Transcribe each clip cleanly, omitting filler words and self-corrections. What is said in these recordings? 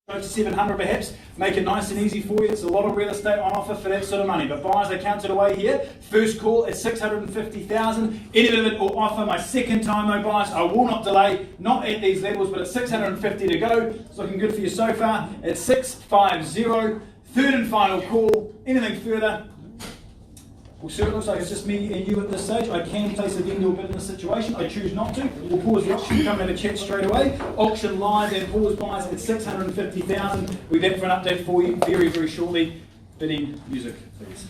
Go to 700 perhaps, make it nice and easy for you. It's a lot of real estate on offer for that sort of money. But buyers are counted away here. First call at 650,000. Any bit of it will offer. My second time though, buyers, I will not delay. Not at these levels, but at 650 to go. It's looking good for you so far. At 650. Third and final call. Anything further? Well, sir, it looks like it's just me and you at this stage. I can place a vendor bid in this situation. I choose not to. We'll pause the auction, come and have a chat straight away. Auction live and pause buys at 650,000. We'll be back for an update for you very, very shortly. Bidding music, please.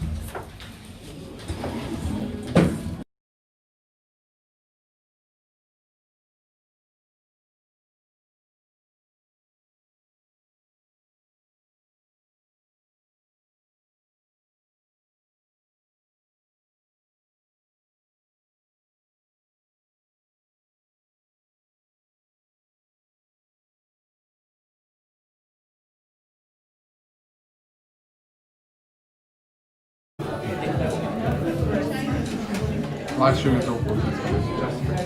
Live stream is open.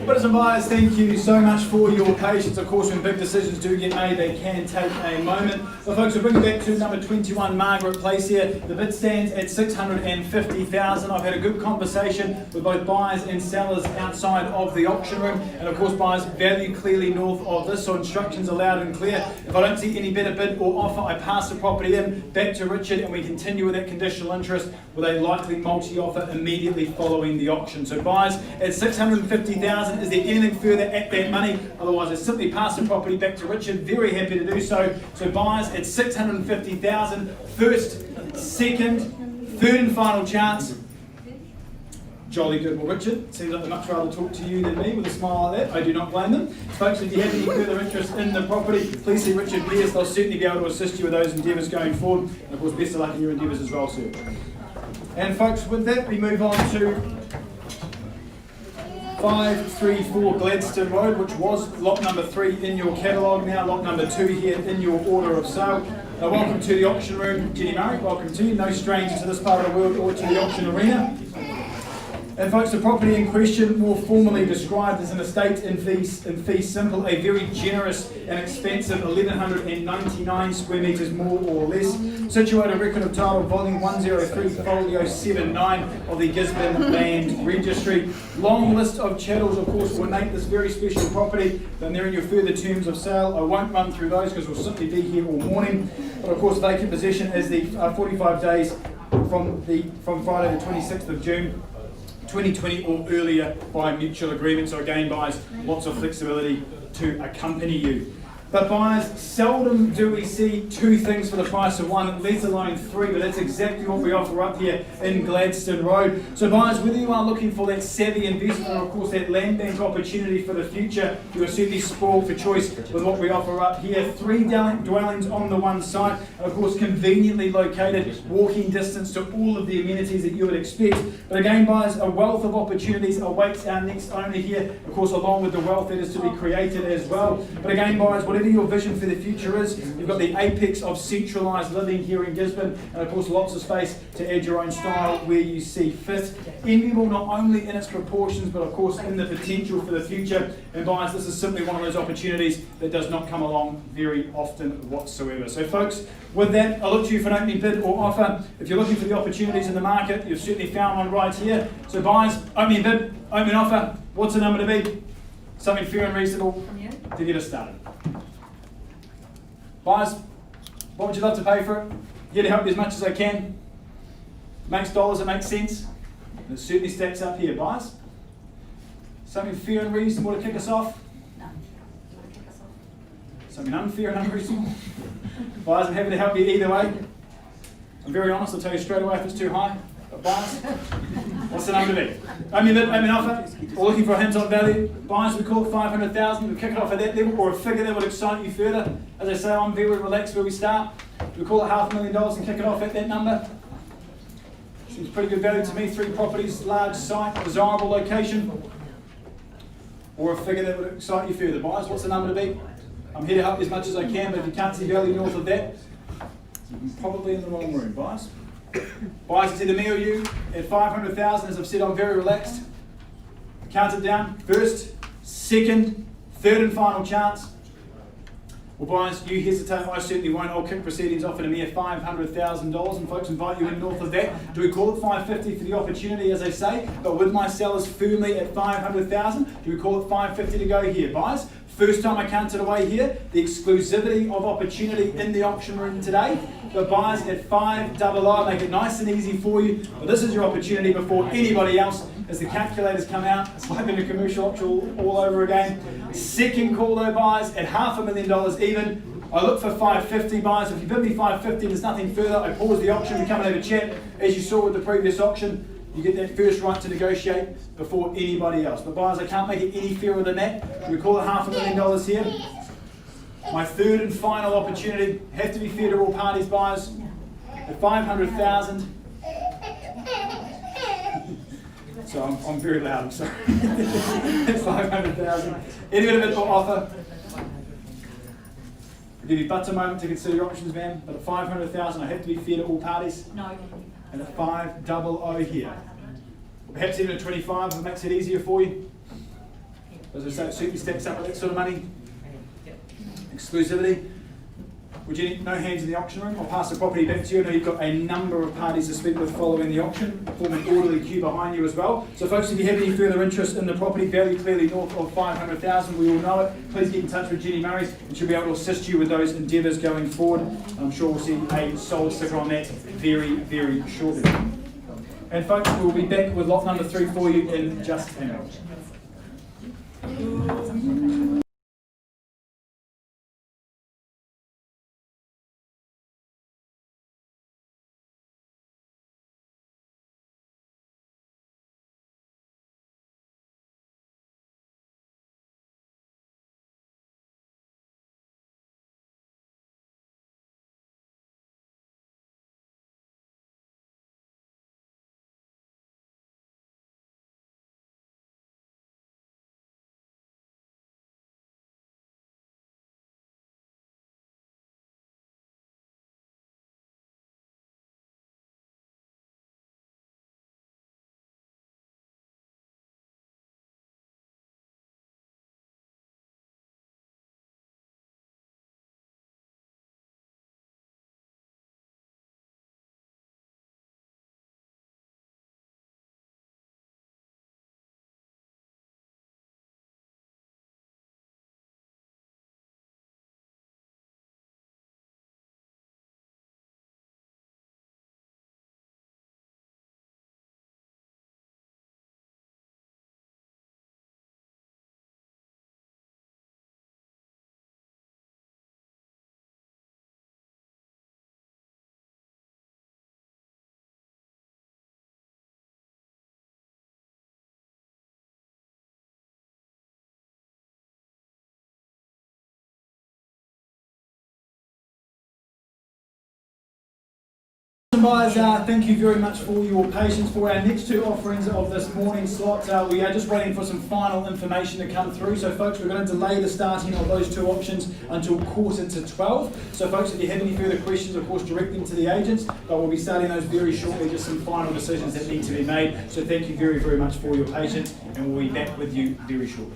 Bidders and buyers, thank you so much for your patience. Of course, when big decisions do get made, they can take a moment. But folks, we'll bring you back to number 21 Margaret Place here. The bid stands at 650,000. I've had a good conversation with both buyers and sellers outside of the auction room. And of course, buyers value clearly north of this, so instructions are loud and clear. If I don't see any better bid or offer, I pass the property in, back to Richard, and we continue with that conditional interest with a likely multi-offer immediately following the auction. So buyers at 650,000. Is there anything further at that money? Otherwise, I simply pass the property back to Richard. Very happy to do so. So buyers at 650,000. First, second, third and final chance. Jolly good. Well, Richard, seems like they'd much rather talk to you than me with a smile like that. I do not blame them. Folks, if you have any further interest in the property, please see Richard Pierce. They'll certainly be able to assist you with those endeavours going forward. And of course, best of luck in your endeavours as well, sir. And folks, with that, we move on to 534 Gladstone Road, which was lot number 3 in your catalogue, now lot number 2 here in your order of sale. Welcome to the auction room, Jenny Murray. Welcome to you. No stranger to this part of the world or to the auction arena. And folks, the property in question, more formally described as an estate in fee simple, a very generous and expensive 1,199 square metres more or less, situated record of title volume 103 folio 79 of the Gisborne Land Registry. Long list of chattels, of course, ornate this very special property, and they're in your further terms of sale. I won't run through those because we'll simply be here all morning. But of course, vacant possession is the 45 days from Friday the 26th of June 2020 or earlier by mutual agreement. So again, buyers, lots of flexibility to accompany you. But buyers, seldom do we see two things for the price of one, let alone three, but that's exactly what we offer up here in Gladstone Road. So buyers, whether you are looking for that savvy investment or of course that land bank opportunity for the future, you are certainly spoiled for choice with what we offer up here. 3 dwellings on the one site, of course conveniently located, walking distance to all of the amenities that you would expect. But again buyers, a wealth of opportunities awaits our next owner here, of course along with the wealth that is to be created as well. But again buyers, whatever your vision for the future is, you've got the apex of centralised living here in Gisborne, and of course lots of space to add your own style where you see fit. Enviable not only in its proportions, but of course in the potential for the future. And buyers, this is simply one of those opportunities that does not come along very often whatsoever. So folks, with that, I look to you for an opening bid or offer. If you're looking for the opportunities in the market, you've certainly found one right here. So buyers, opening bid, opening offer, what's the number to be? Something fair and reasonable to get us started. Buyers, what would you love to pay for it? Here to help you as much as I can. Makes dollars, it makes sense. And it certainly stacks up here, buyers. Something fair and reasonable to kick us off? No. You want to kick us off? Something unfair and unreasonable? Buyers, I'm happy to help you either way. I'm very honest, I'll tell you straight away if it's too high. But buyers, what's the number to be? Open bid, open offer. We're looking for a hint on value. Buyers, we call it 500,000. We kick it off at that level, or a figure that would excite you further. As I say, I'm very relaxed where we start. We call it $500,000 and kick it off at that number. Seems pretty good value to me. 3 properties, large site, desirable location. Or a figure that would excite you further. Buyers, what's the number to be? I'm here to help you as much as I can, but if you can't see value north of that, you're probably in the wrong room, buyers. Buyers, it's either me or you. At 500,000, as I've said, I'm very relaxed. Count it down. First, second, third and final chance. Well, buyers, you hesitate, I certainly won't. I'll kick proceedings off at a mere $500,000, and folks invite you in north of that. Do we call it 550 for the opportunity, as I say, but with my sellers firmly at 500,000? Do we call it 550 to go here, buyers? First time I counted away here, the exclusivity of opportunity in the auction room today. The buyers at 500, make it nice and easy for you. But this is your opportunity before anybody else. As the calculators come out, it's like in a commercial auction all over again. Second call though, buyers, at $500,000 even. I look for 550, buyers. If you bid me 550, there's nothing further. I pause the auction, we come and have a chat. As you saw with the previous auction, you get that first right to negotiate before anybody else. But buyers, I can't make it any fairer than that. We call it $500,000 here. My third and final opportunity, have to be fair to all parties, buyers. At 500,000. So I'm very loud, I'm sorry. At 500,000. Any bit of it or offer. I'll give you but a moment to consider your options, ma'am. But at 500,000, I have to be fair to all parties. No. And at 500 here. Perhaps even at 25 if it makes it easier for you. As I say, it certainly stacks up with that sort of money. Exclusivity. Would you need no hands in the auction room? I'll pass the property back to you. I know you've got a number of parties to speak with following the auction. Form an orderly queue behind you as well. So folks, if you have any further interest in the property, value clearly north of 500,000, we all know it. Please get in touch with Jenny Murray and she'll be able to assist you with those endeavours going forward. I'm sure we'll see a sold sticker on that very, very shortly. And folks, we'll be back with lot number 3 for you in just a minute. buyers, thank you very much for your patience. For our next two offerings of this morning slot, we are just waiting for some final information to come through. So folks, we're going to delay the starting of those two options until 11:45. So folks, if you have any further questions, of course, direct them to the agents, but we'll be starting those very shortly, just some final decisions that need to be made. So thank you very, very much for your patience, and we'll be back with you very shortly.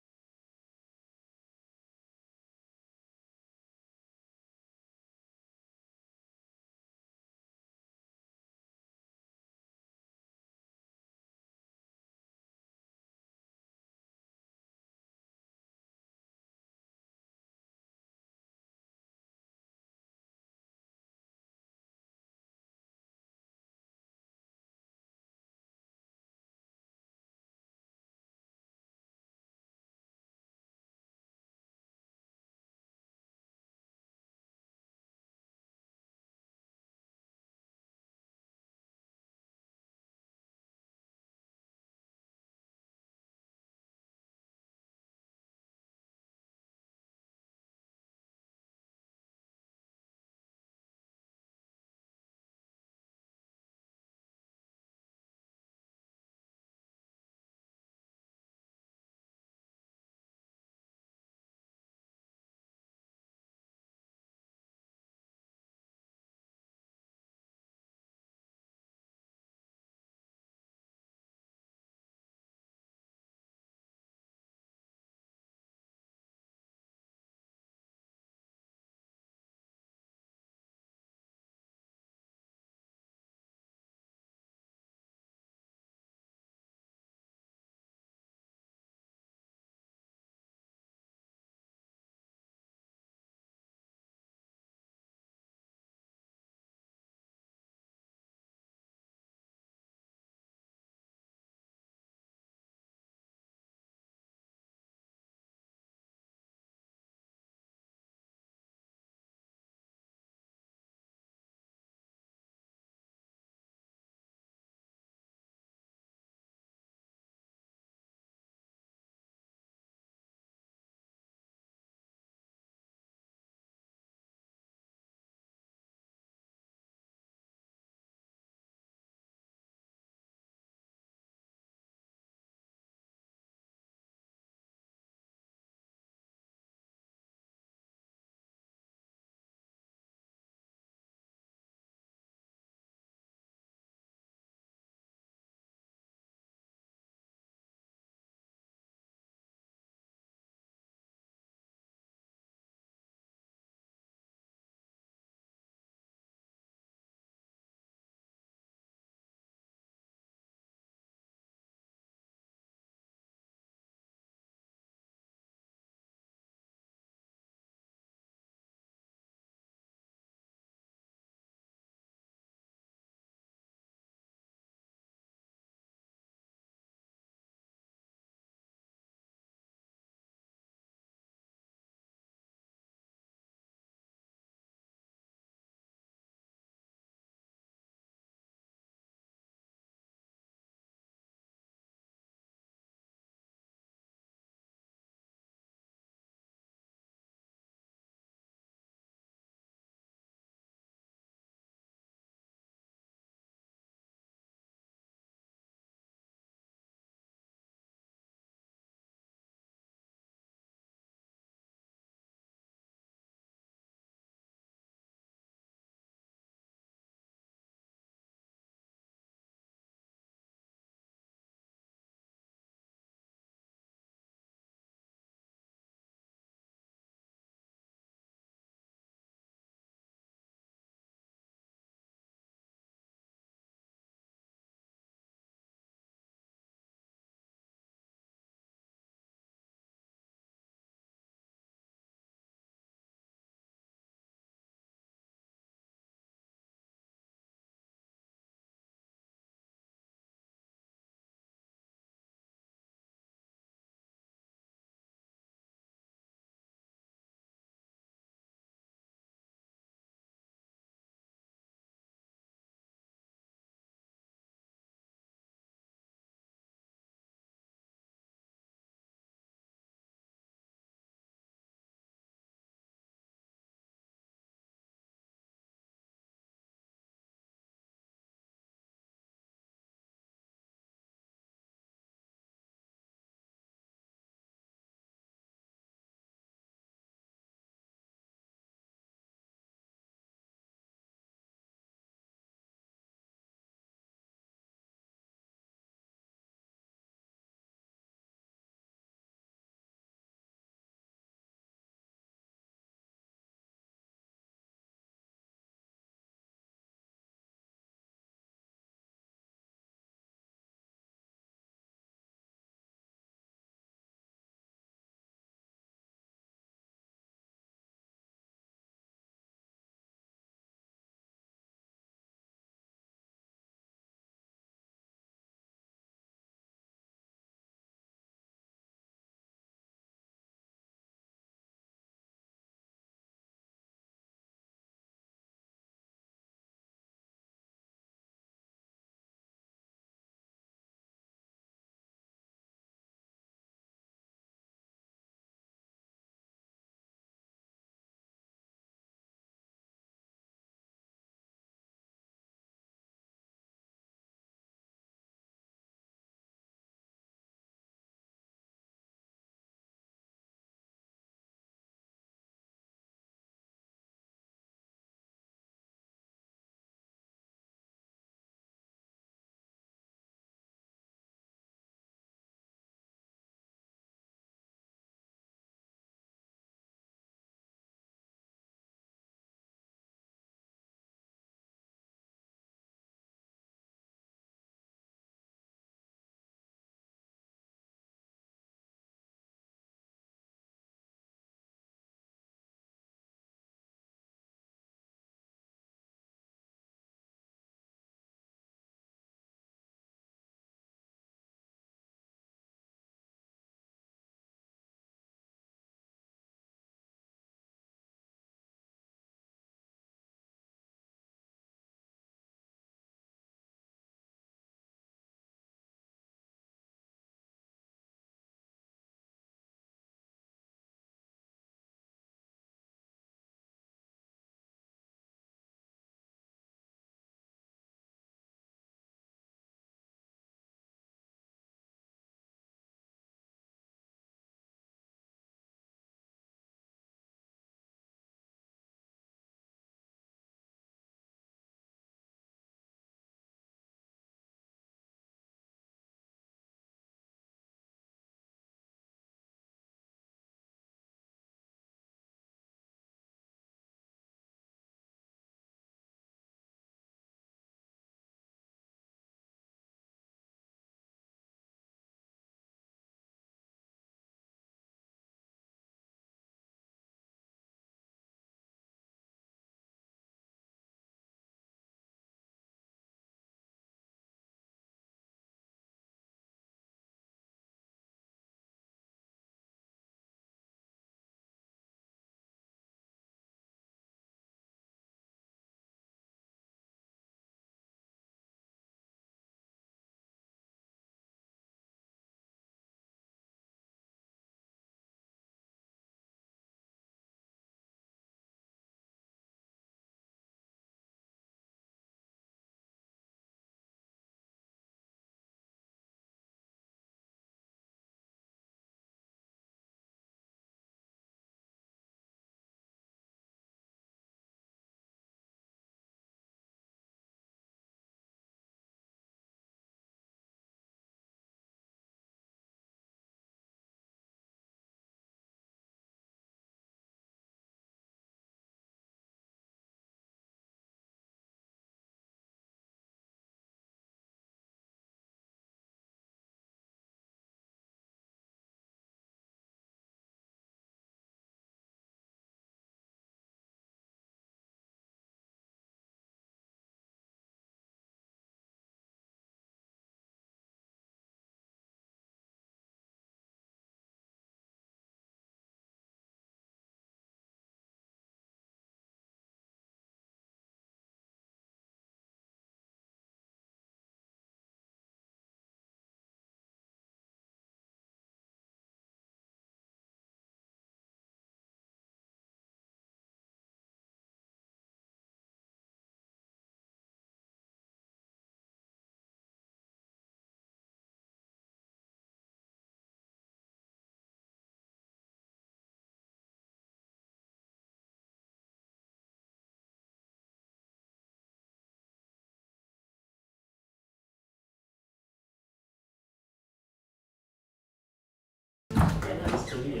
Well,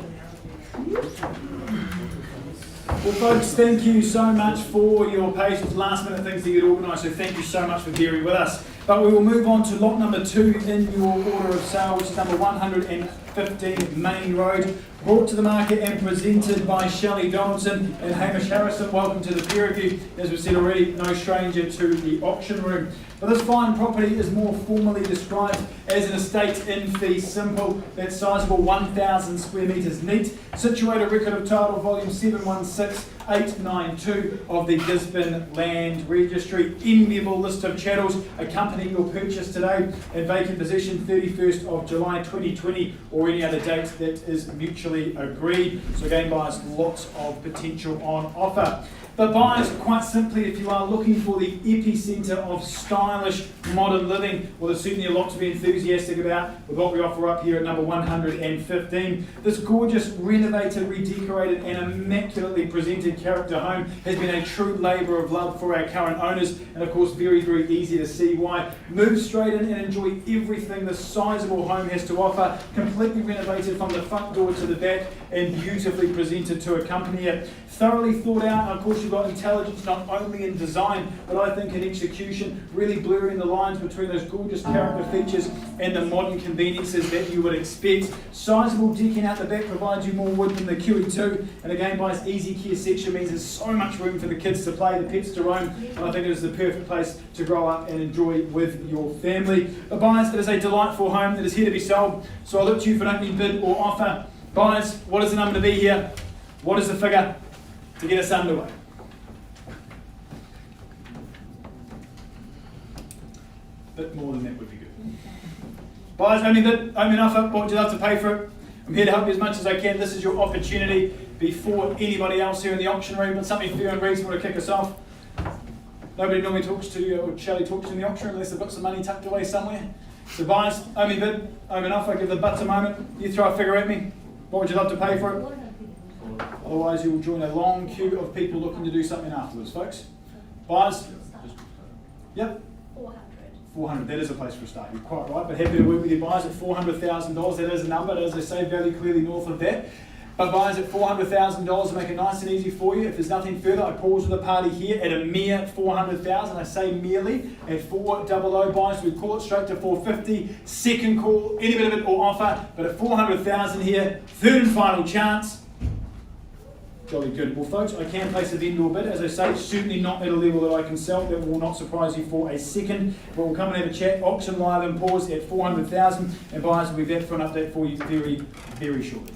folks, thank you so much for your patience. Last minute things to get organised, so thank you so much for bearing with us. But we will move on to lot number 2 in your order of sale, which is number 115 Main Road, brought to the market and presented by Shelley Donaldson and Hamish Harrison. Welcome to the peer review. As we said already, no stranger to the auction room. But this fine property is more formally described as an estate in fee simple. That's sizeable, 1,000 square metres neat, situated record of title volume 716892 of the Gisborne Land Registry. Enviable list of chattels accompany your purchase today, and vacant possession 31st of July 2020 or any other date that is mutually agreed. So again, buyers, lots of potential on offer. But buyers, quite simply, if you are looking for the epicentre of stylish modern living, well, there's certainly a lot to be enthusiastic about with what we offer up here at number 115. This gorgeous, renovated, redecorated and immaculately presented character home has been a true labour of love for our current owners, and of course very, very easy to see why. Move straight in and enjoy everything this sizeable home has to offer, completely renovated from the front door to the back and beautifully presented to accompany it. Thoroughly thought out, and of course you've got intelligence not only in design, but I think in execution, really blurring the lines between those gorgeous character features and the modern conveniences that you would expect. Sizable decking out the back provides you more wood than the QE2, and again, by its easy care section means there's so much room for the kids to play, the pets to roam, and I think it is the perfect place to grow up and enjoy with your family. But buyers, it is a delightful home that is here to be sold, so I look to you for an opening bid or offer. Buyers, what is the number to be here? What is the figure to get us underway? Bit more than that would be good. Buyers, only bid, only offer. What would you love to pay for it? I'm here to help you as much as I can. This is your opportunity before anybody else here in the auction room. But something fair and reasonable to kick us off. Nobody normally talks to you, or Shelley talks to you in the auction room unless they've got some money tucked away somewhere. So buyers, only bid, only offer. Give the butts a moment. You throw a figure at me. What would you love to pay for it? Otherwise, you will join a long queue of people looking to do something afterwards, folks. Buyers? Yep. 400, that is a place for a start. You're quite right, but happy to work with your buyers at $400,000. That is a number, as I say, very clearly north of that. But buyers at $400,000 to make it nice and easy for you. If there's nothing further, I pause with the party here at a mere $400,000. I say merely at 400. Buyers, we call it straight to 450. Second call, any bit of it or offer, but at $400,000 here, third and final chance. Jolly good. Well, folks, I can place a vendor bid. As I say, certainly not at a level that I can sell. That will not surprise you for a second. But we'll come and have a chat. Auction live and pause at $400,000. And buyers will be back for an update for you very, very shortly.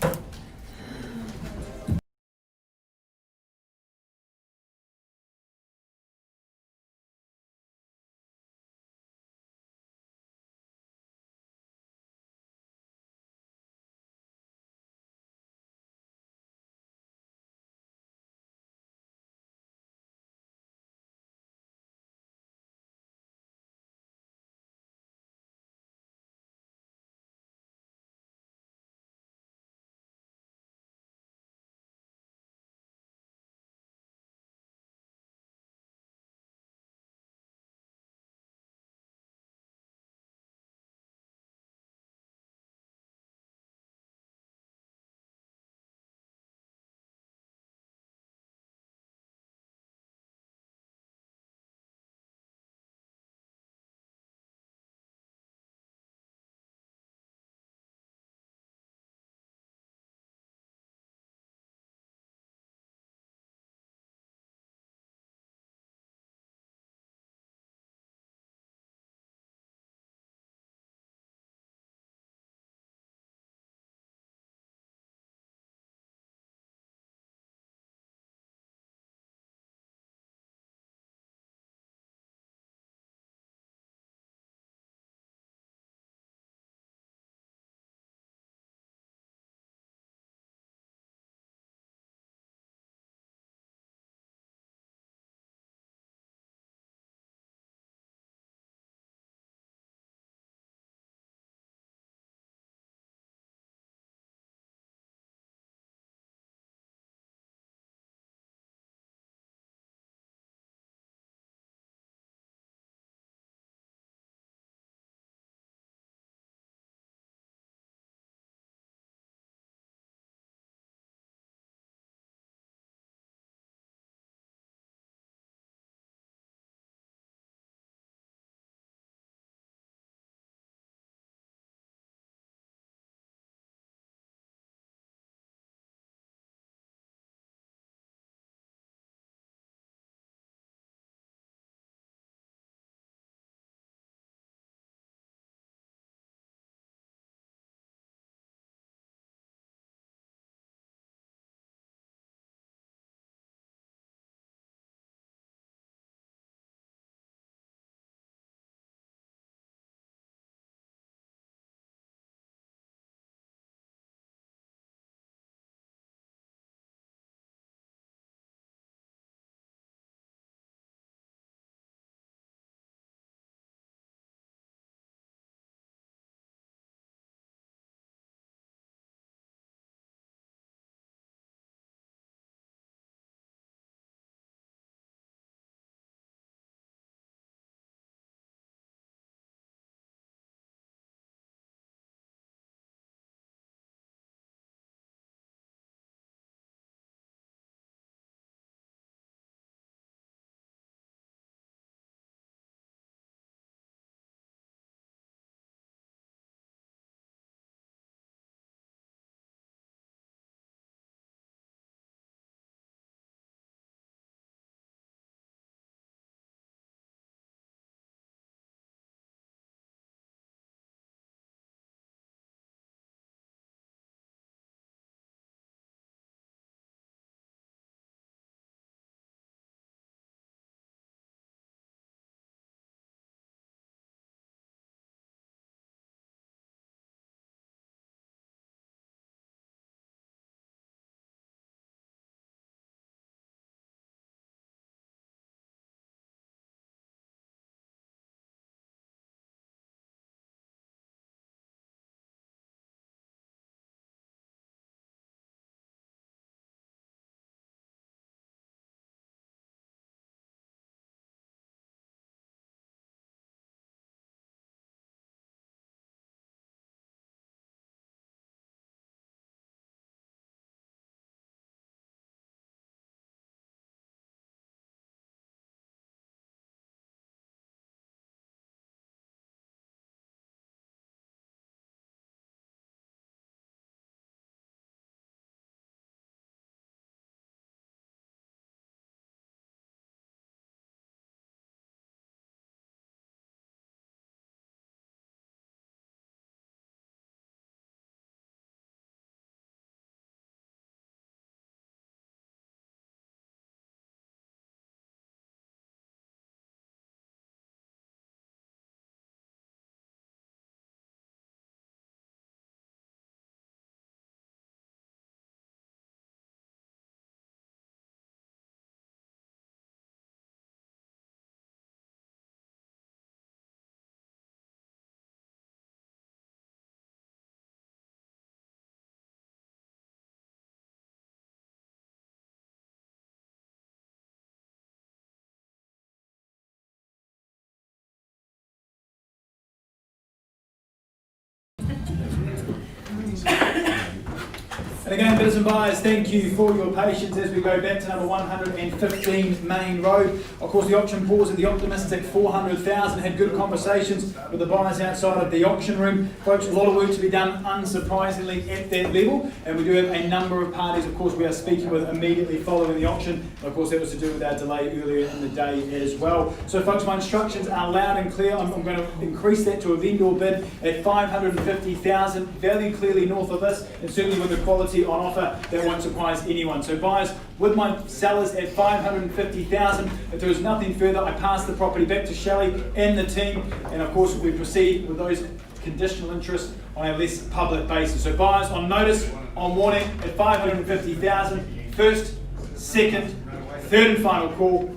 And again, bidders and buyers, thank you for your patience as we go back to number 115 Main Road. Of course, the auction paused at the optimistic 400,000. Had good conversations with the buyers outside of the auction room. Folks, a lot of work to be done, unsurprisingly, at that level. And we do have a number of parties, of course, we are speaking with immediately following the auction. Of course, that was to do with our delay earlier in the day as well. So, folks, my instructions are loud and clear. I'm going to increase that to a vendor bid at 550,000. Value clearly north of this, and certainly with the quality on offer, that won't surprise anyone. So buyers, with my sellers at 550,000, if there is nothing further, I pass the property back to Shelley and the team, and of course we proceed with those conditional interests on a less public basis. So buyers on notice, on warning at 550,000, first, second, third and final call.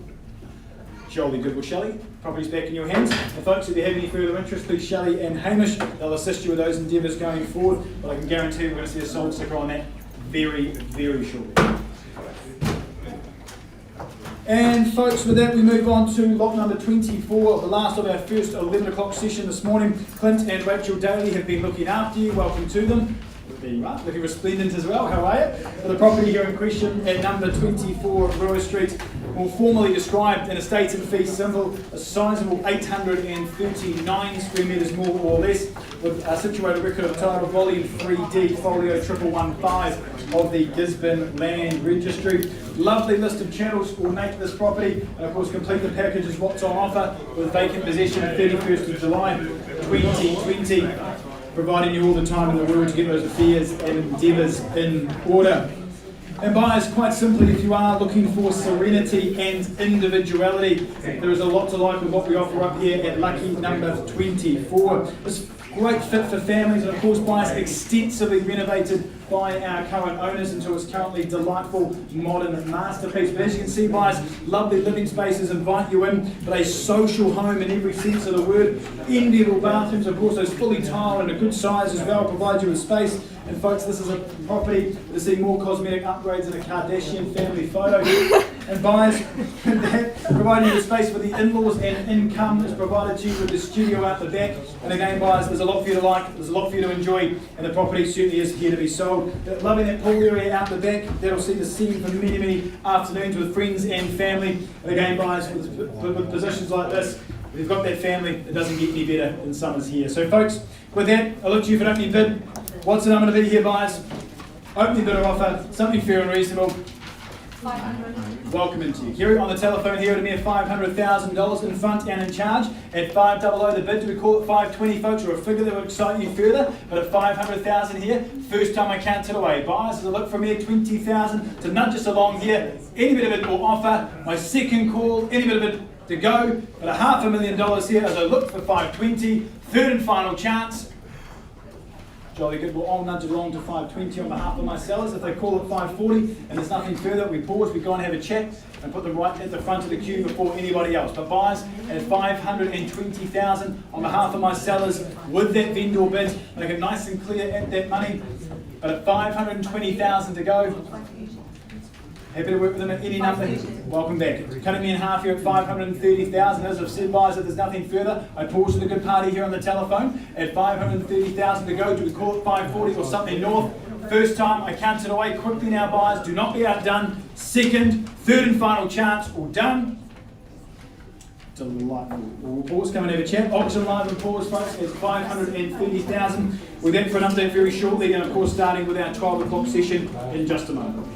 Jolly good with Shelley. Property's back in your hands. And folks, if you have any further interest, please Shelley and Hamish. They'll assist you with those endeavours going forward. But I can guarantee we're going to see a sold sticker on that very, very shortly. And folks, with that we move on to lot number 24, the last of our first 11 o'clock session this morning. Clint and Rachel Daly have been looking after you. Welcome to them. There you are, looking resplendent as well. How are you? For the property here in question at number 24 Brewer Street, more formally described in a state and fee symbol, a sizable 839 square metres more or less, with a situated record of title volume 3D folio 1115 of the Gisborne Land Registry. Lovely list of channels ornate this property, and of course complete the package is what's on offer with vacant possession on 31st of July 2020, providing you all the time in the world to get those affairs and endeavours in order. And buyers, quite simply, if you are looking for serenity and individuality, there is a lot to like with what we offer up here at lucky number 24. It's great fit for families, and of course buyers extensively renovated by our current owners into its currently delightful modern masterpiece. But as you can see, buyers, lovely living spaces invite you in, but a social home in every sense of the word. Enviable bathrooms, of course, those fully tiled and a good size as well, provide you with space. And folks, this is a property to see more cosmetic upgrades than a Kardashian family photo. And buyers, providing you with space for the in-laws, and income is provided to you with the studio out the back. And again, buyers, there's a lot for you to like, there's a lot for you to enjoy, and the property certainly is here to be sold. Loving that pool area out the back, that'll see the scene for many, many afternoons with friends and family. And again, buyers, with positions like this, if you've got that family, it doesn't get any better than summer's here. So folks, with that, I look to you for an opening bid. What's the number to bid here, buyers? Opening bid or offer, something fair and reasonable. 500. Welcome into you. Kerry on the telephone here at a mere $500,000 in front and in charge. At 500 the bid, do we call it 520, folks, or a figure that would excite you further? But at 500,000 here, first time I counted away. Buyers, as I look from here, 20,000 to nudge us along here. Any bit of it will offer. My second call, any bit of it to go. But a $500,000 here as I look for 520. Third and final chance. Jolly good. We'll all nudge it along to 520 on behalf of my sellers. If they call it 540 and there's nothing further, we pause, we go and have a chat and put them right at the front of the queue before anybody else. But buyers, at 520,000 on behalf of my sellers with that vendor bid, make it nice and clear at that money. But at 520,000 to go, happy to work with them at any number. Welcome back. Cutting me in half here at 530,000. As I've said, buyers, if there's nothing further, I pause to the good party here on the telephone. At 530,000 to go, do we call it 540 or something north? First time, I count it away quickly now, buyers. Do not be outdone. Second, third and final chance, all done. Delightful. We'll pause, come and have a chat. Auction live and pause, folks, at 530,000. We're back for an update very shortly, and of course starting with our 12 o'clock session in just a moment.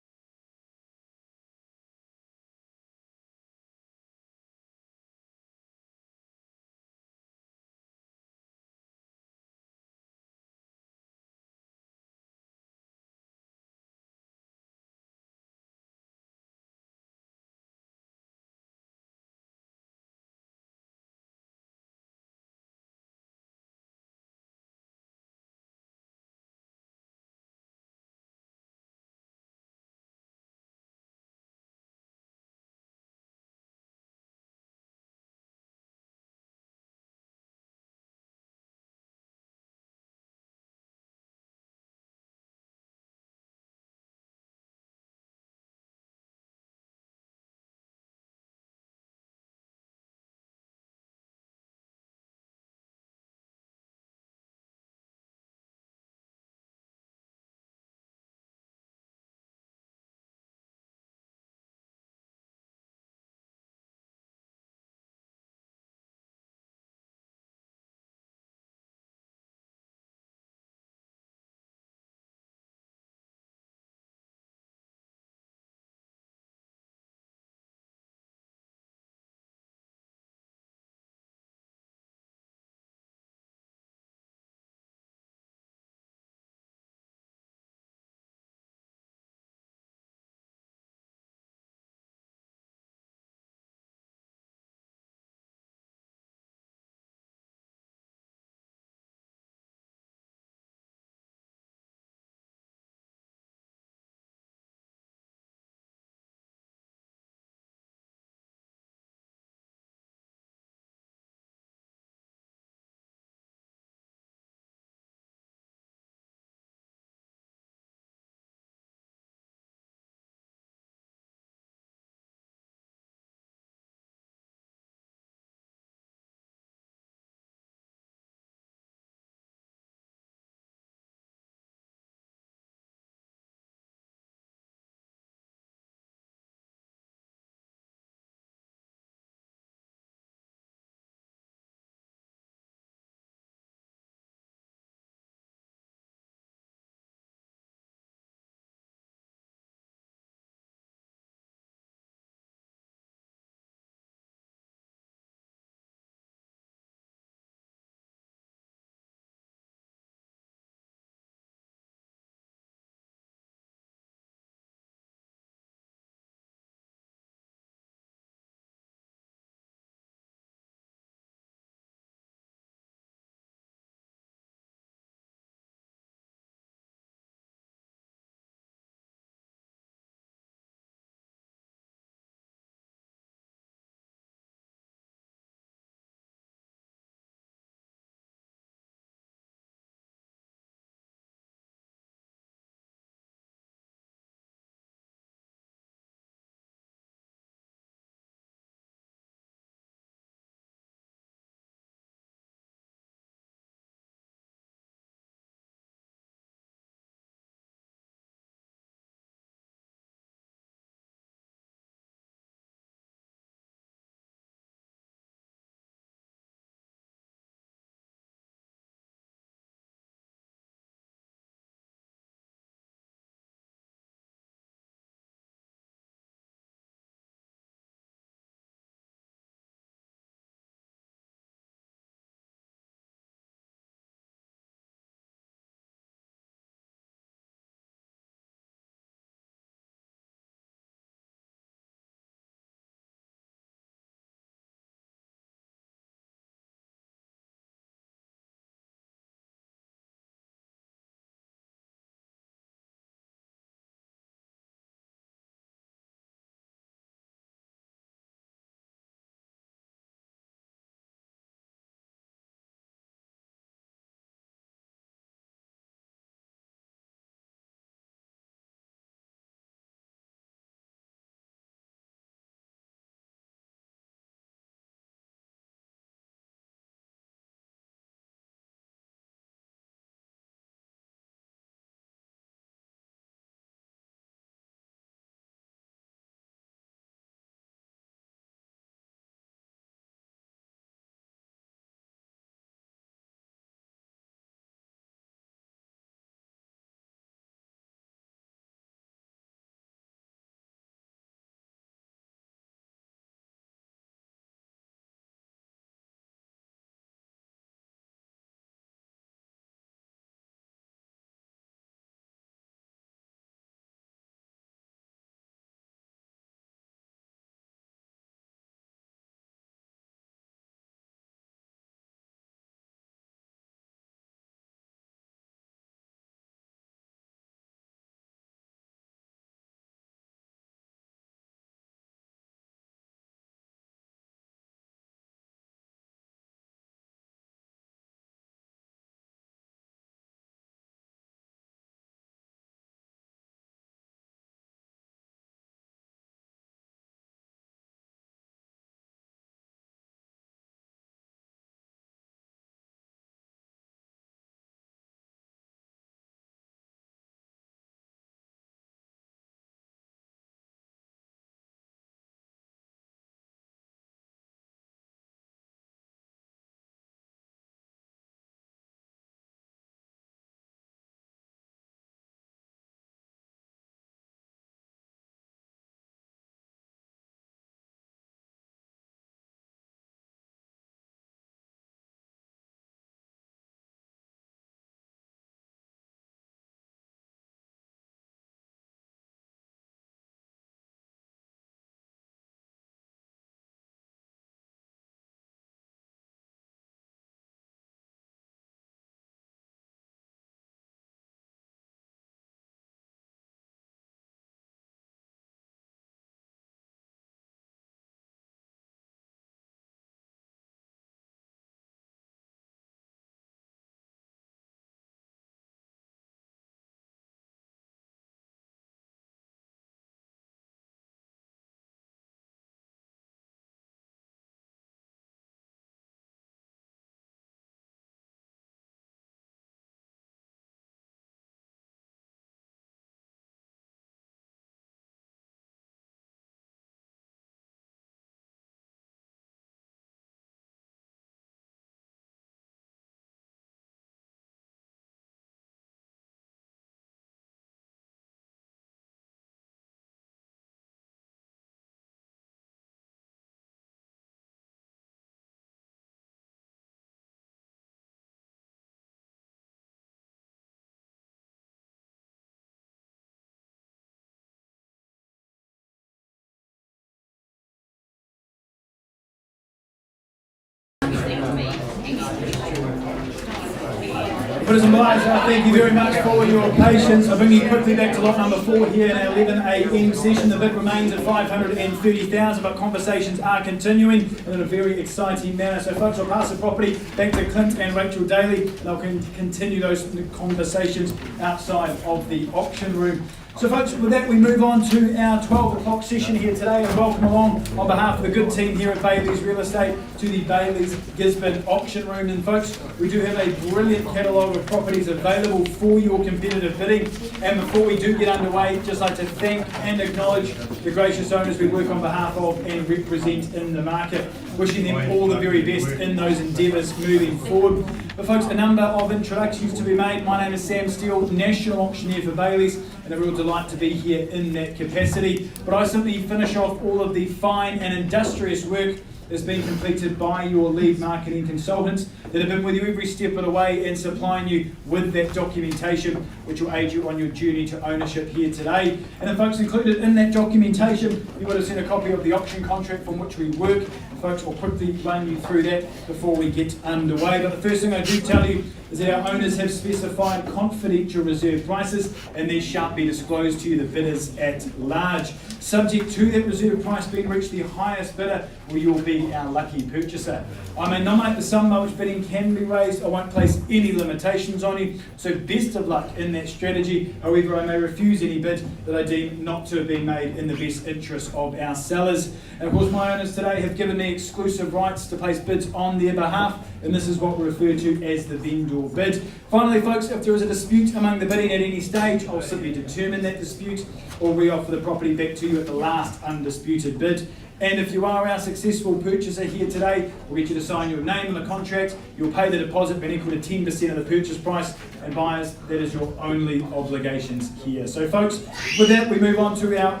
Brothers and buyers, thank you very much for your patience. I'll bring you quickly back to lot number 4 here in our 11 a.m. session. The bid remains at 530,000, but conversations are continuing in a very exciting manner. So folks, I'll pass the property back to Clint and Rachel Daly, and I'll continue those conversations outside of the auction room. So folks, with that we move on to our 12 o'clock session here today, and welcome along on behalf of the good team here at Bayleys Real Estate to the Bayleys Gisborne auction room. And folks, we do have a brilliant catalogue of properties available for your competitive bidding. And before we do get underway, just like to thank and acknowledge the gracious owners we work on behalf of and represent in the market, wishing them all the very best in those endeavours moving forward. But folks, a number of introductions to be made. My name is Sam Steele, National Auctioneer for Bayleys, and a real delight to be here in that capacity. But I simply finish off all of the fine and industrious work that's been completed by your lead marketing consultants that have been with you every step of the way and supplying you with that documentation which will aid you on your journey to ownership here today. And then folks, included in that documentation, you would have seen a copy of the auction contract from which we work. Folks, I'll quickly run you through that before we get underway. But the first thing I do tell you is that our owners have specified confidential reserve prices, and these shan't be disclosed to you, the bidders at large. Subject to that reserve price being reached, the highest bidder will you'll be our lucky purchaser. I may nominate the sum by which bidding can be raised. I won't place any limitations on you, so best of luck in that strategy. However, I may refuse any bid that I deem not to have been made in the best interest of our sellers. And of course, my owners today have given me exclusive rights to place bids on their behalf, and this is what we refer to as the vendor bid. Finally, folks, if there is a dispute among the bidding at any stage, I'll simply determine that dispute or re-offer the property back to you at the last undisputed bid. And if you are our successful purchaser here today, we'll get you to sign your name on the contract. You'll pay the deposit being equal to 10% of the purchase price. And buyers, that is your only obligations here. So folks, with that we move on to our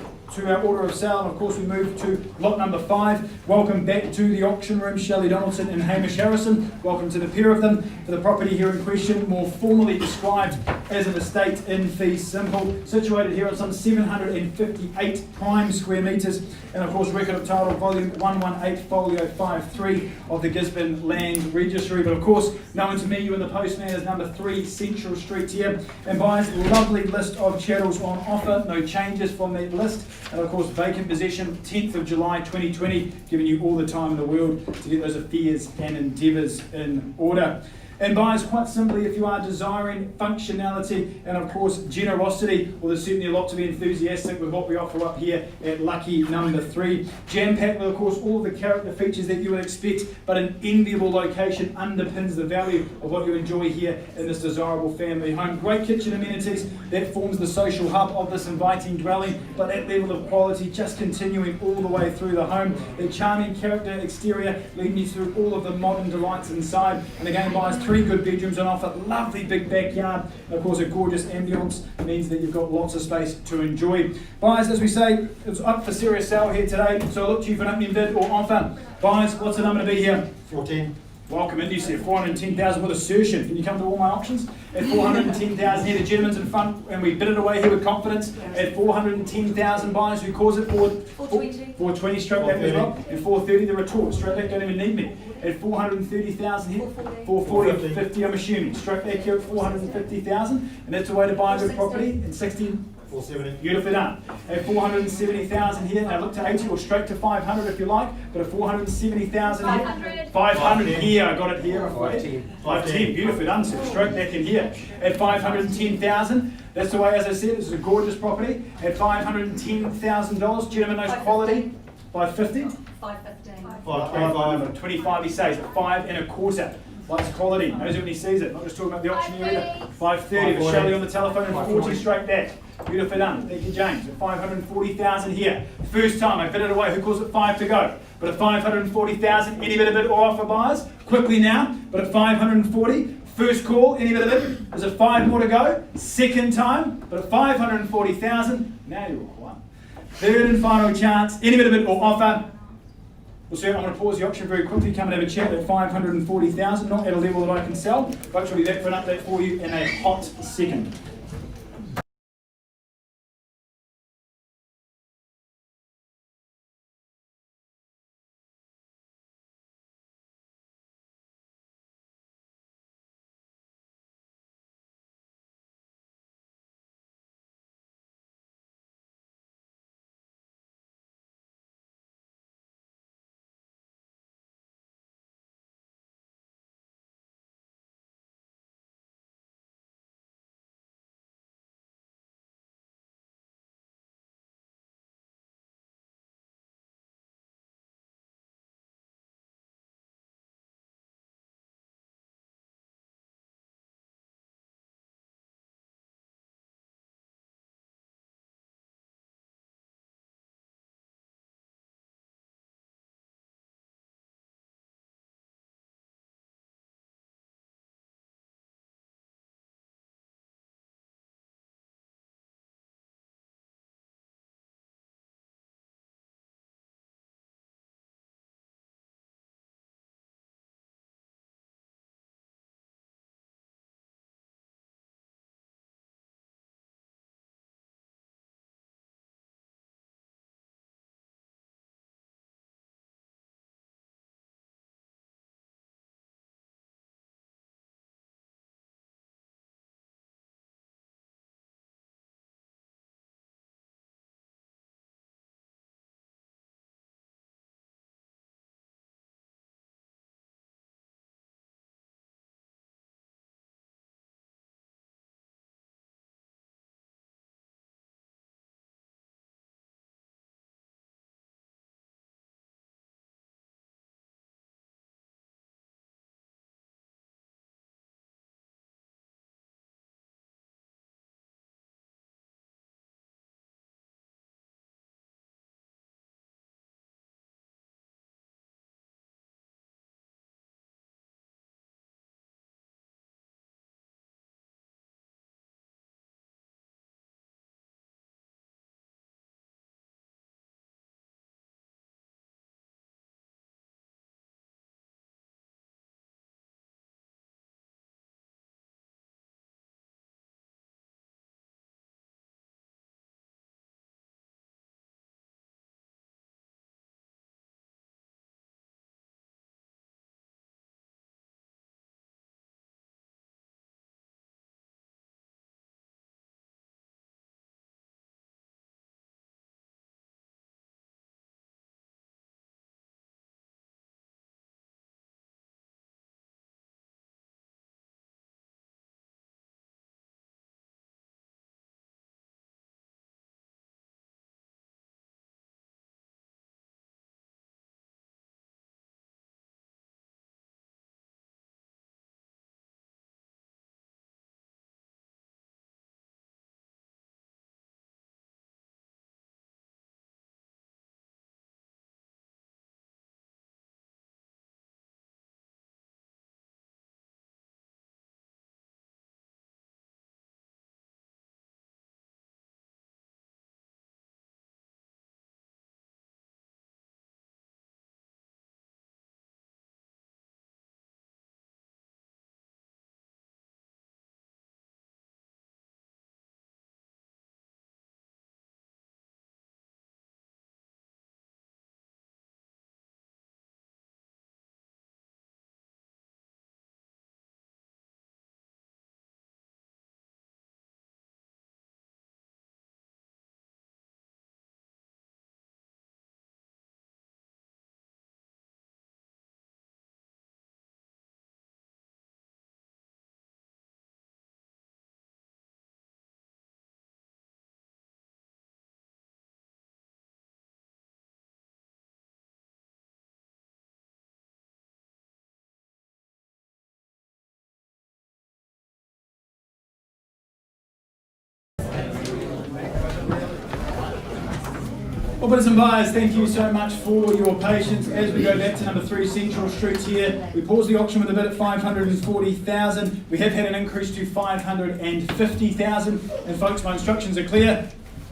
order of sale, and of course we move to lot number 5. Welcome back to the auction room, Shelley Donaldson and Hamish Harrison. Welcome to the pair of them for the property here in question, more formally described as an estate in fee simple, situated here on some 758 prime square metres, and of course record of title volume 118 folio 53 of the Gisborne Land Registry. But of course known to me, you and the postman, as number 3 Central Street here. And buyers, lovely list of chattels on offer, no changes from that list. And of course, vacant possession, 10th of July 2020, giving you all the time in the world to get those affairs and endeavours in order. And buyers, quite simply, if you are desiring functionality and of course generosity, well, there's certainly a lot to be enthusiastic with what we offer up here at lucky number 3. Jam-packed with, of course, all of the character features that you would expect, but an enviable location underpins the value of what you enjoy here in this desirable family home. Great kitchen amenities that forms the social hub of this inviting dwelling, but that level of quality just continuing all the way through the home. The charming character exterior leading you through all of the modern delights inside. And again, buyers, 3 good bedrooms on offer, lovely big backyard, and of course a gorgeous ambience means that you've got lots of space to enjoy. Buyers, as we say, it's up for serious sale here today, so I look to you for an opening bid or offer. Buyers, what's the number to be here? 14. Welcome in, you see 410,000 with assertion. Can you come to all my auctions? At 410,000 here, the gentleman's in front, and we bid it away here with confidence. At 410,000 buyers, who calls it? 420 straight back as well. And 430 the retort, straight back, don't even need me. At 430,000 here, 440, 50 I'm assuming. Straight back here at 450,000, and that's the way to buy a good property in 16. 470. Beautifully done. At 470,000 here, now look to 80 or straight to 500 if you like, but at 470,000 here. 500. 500 here, I got it here. 510, beautifully done, sir. Stroke back in here. At 510,000, that's the way, as I said, this is a gorgeous property. At $510,000, gentlemen, knows quality. 550? 515. 525 he says, at 5 1/4. Likes quality, knows it when he sees it. Not just talking about the auction area. 530 with Shelley on the telephone and 40 straight back. Beautifully done. Thank you, James. At 540,000 here. First time I bid it away. Who calls it 5 to go? But at 540,000, any bit of bid or offer, buyers? Quickly now. But at 540, first call, any bit of bid? There's a 5 more to go. Second time. But at 540,000, now you're all one. Third and final chance, any bit of bid or offer. Well, sir, I'm going to pause the auction very quickly, come and have a chat at 540,000, not at a level that I can sell, but we'll be back for an update for you in a hot second. Well, bidders and buyers, thank you so much for your patience. As we go back to number 3 Central Street here, we paused the auction with a bid at 540,000. We have had an increase to 550,000. And folks, my instructions are clear.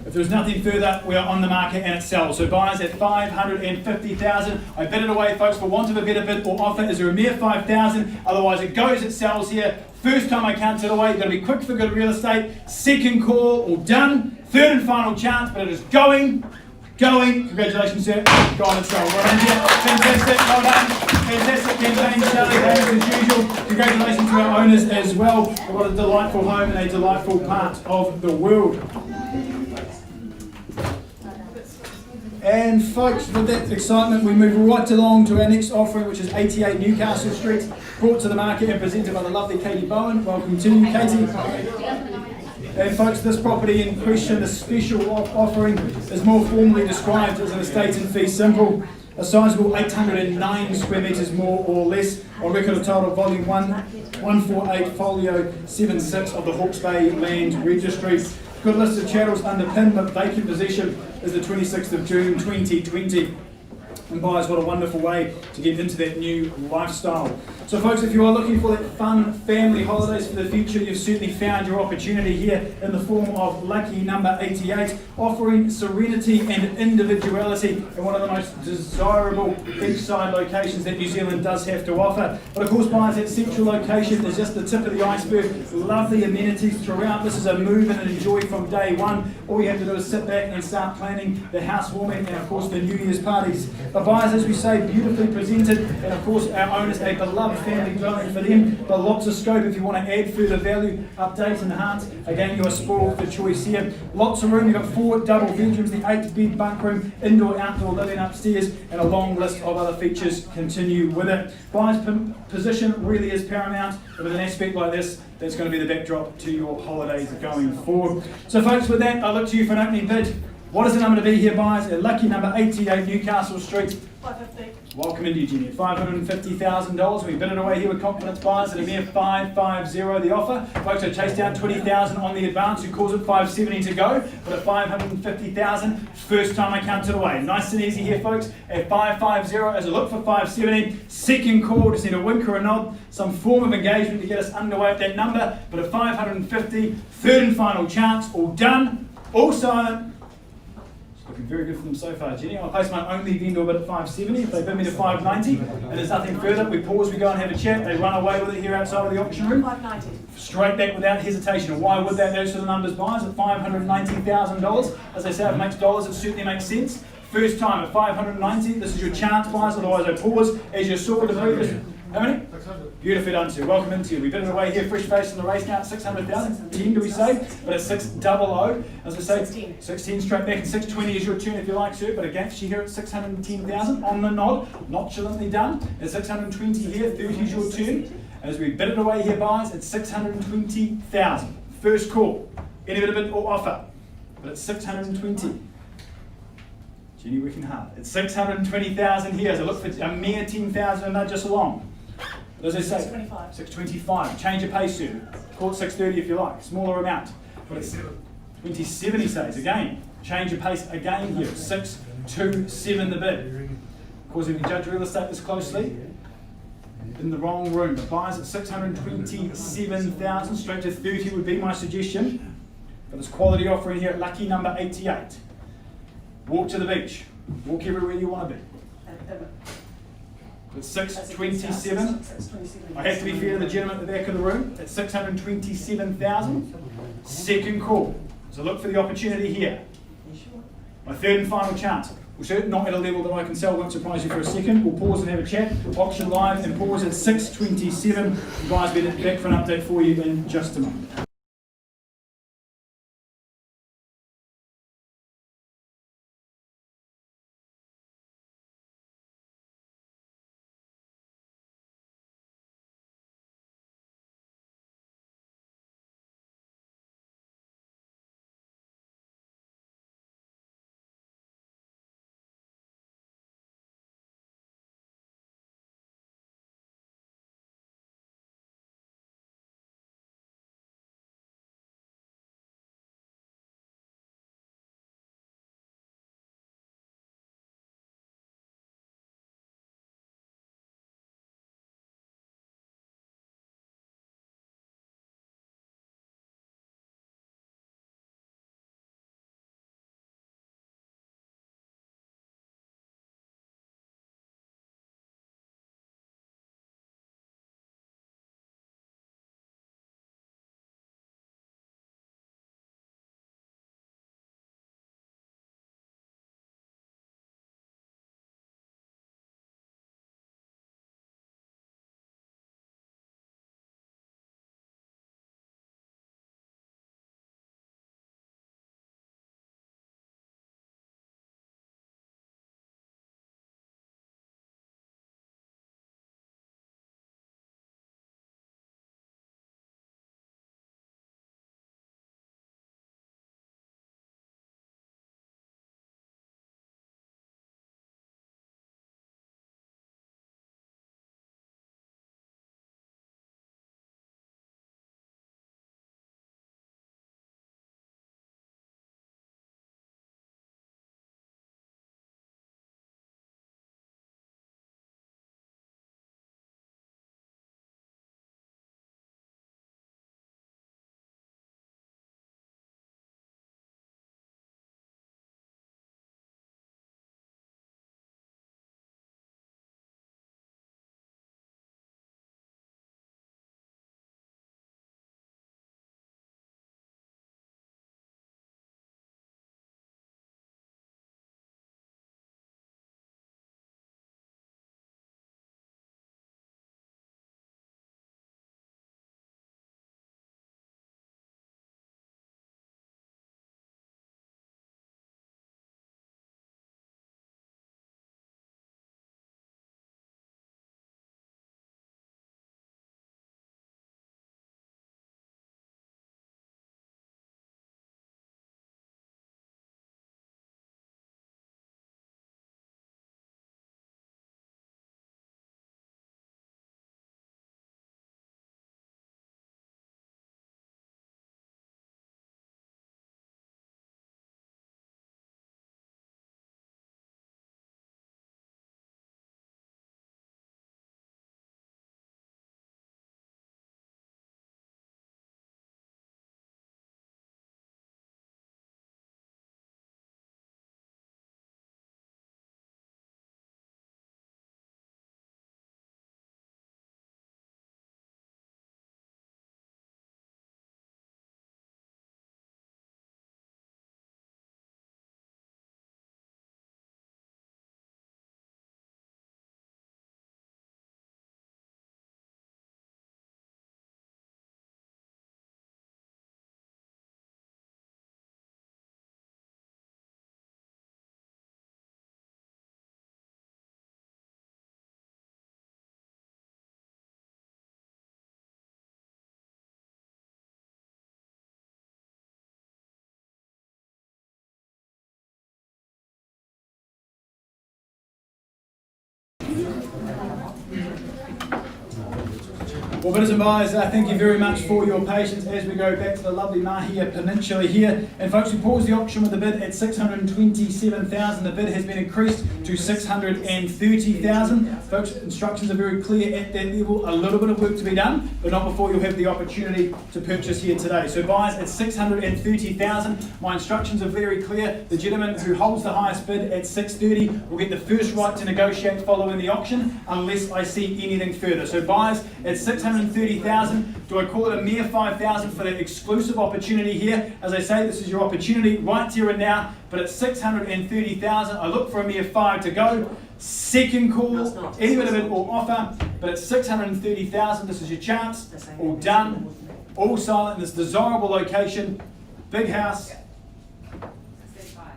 If there's nothing further, we are on the market and it sells. So buyers at 550,000. I bid it away, folks, for want of a better bid or offer. Is there a mere 5,000? Otherwise, it goes, it sells here. First time I count it away. You've got to be quick for good real estate. Second call, all done. Third and final chance, but it is going. Congratulations, sir. Go on and sell. Well done, yeah. Fantastic. Well done. Fantastic campaign, Charlie. As usual. Congratulations to our owners as well. What a delightful home and a delightful part of the world. And folks, with that excitement, we move right along to our next offering, which is 88 Newcastle Street, brought to the market and presented by the lovely Katie Bowen. Welcome to you, Katie. And folks, this property in question, the special offering, is more formally described as an estate in fee simple. A sizable 809 square metres more or less, on record of title volume 148 folio 76 of the Hawke's Bay Land Registry. Good list of chattels underpinned, but vacant possession is the 26th of June 2020. And buyers, what a wonderful way to get into that new lifestyle. So folks, if you are looking for that fun family holidays for the future, you've certainly found your opportunity here in the form of lucky number 88, offering serenity and individuality in one of the most desirable beachside locations that New Zealand does have to offer. But of course, buyers, that central location is just the tip of the iceberg. Lovely amenities throughout. This is a move in and enjoy from day one. All you have to do is sit back and start planning the housewarming and of course the New Year's parties. But buyers, as we say, beautifully presented, and of course our owners, a beloved family dwelling for them, but lots of scope if you want to add further value, update, enhance. Again, you are spoiled for choice here. Lots of room. You've got 4 double bedrooms, the 8-bed bunk room, indoor outdoor living upstairs, and a long list of other features continue with it. Buyer's position really is paramount, and with an aspect like this, that's going to be the backdrop to your holidays going forward. So folks, with that, I look to you for an opening bid. What is the number to be here, buyers? At lucky number 88 Newcastle Street. 550. Welcome into Eugenia. $550,000. We bid it away here with confidence, buyers at a mere 550 the offer. Folks, I chased down 20,000 on the advance, who calls it 570 to go, but at 550,000, first time I counted away. Nice and easy here, folks, at 550 as a look for 570. Second call, just need a wink or a nod, some form of engagement to get us underway at that number, but at 550, third and final chance, all done, all silent. Looking very good for them so far, Jenny. I'll place my only vendor bid at 570. If they bid me to 590 and there's nothing further, we pause, we go and have a chat. They run away with it here outside of the auction room. 590. Straight back without hesitation. Why would that? Those are the numbers, buyers, at $590,000. As I say, if it makes dollars, it certainly makes sense. First time at 590, this is your chance, buyers, otherwise I pause. As you saw the previous, how many? 600. Beautifully done, sir. Welcome into you. We bid it away here, fresh face in the race now at 600,000. 10 do we say? But at 600. As I say, 16 straight back, and 620 is your turn if you like, sir. But against you here at 610,000 on the nod, nonchalantly done. At 620 here, 30 is your turn. As we bid it away here, buyers, at 620,000. First call. Any bit of bid or offer. But at 620. Jenny working hard. It's 620,000 here, so look for a mere 10,000 and not just along. But as I say, 625. 625. Change of pace, sir. Call it 630 if you like. Smaller amount. But it's 27, he says. Again, change of pace again here. 627 the bid. Of course, if you judge real estate this closely, in the wrong room. The buyers at 627,000, straight to 30 would be my suggestion. For this quality offering here at lucky number 88. Walk to the beach. Walk everywhere you want to be. At 627. I have to be fair to the gentleman at the back of the room. At 627,000. Second call. So look for the opportunity here. My third and final chance. We're certainly not at a level that I can sell. Won't surprise you for a second. We'll pause and have a chat. Auction live and pause at 627. You guys will be back for an update for you in just a moment. Well, bidders and buyers, thank you very much for your patience as we go back to the lovely Mahia Peninsula here. And folks, we paused the auction with the bid at 627,000. The bid has been increased to 630,000. Folks, instructions are very clear at that level. A little bit of work to be done, but not before you'll have the opportunity to purchase here today. So buyers at 630,000. My instructions are very clear. The gentleman who holds the highest bid at 630 will get the first right to negotiate following the auction unless I see anything further. So buyers at 630,000. Do I call it a mere 5,000 for that exclusive opportunity here? As I say, this is your opportunity right here and now, but at 630,000, I look for a mere 5 to go. Second call, any bit of it or offer, but at 630,000, this is your chance. All done, all silent in this desirable location. Big house.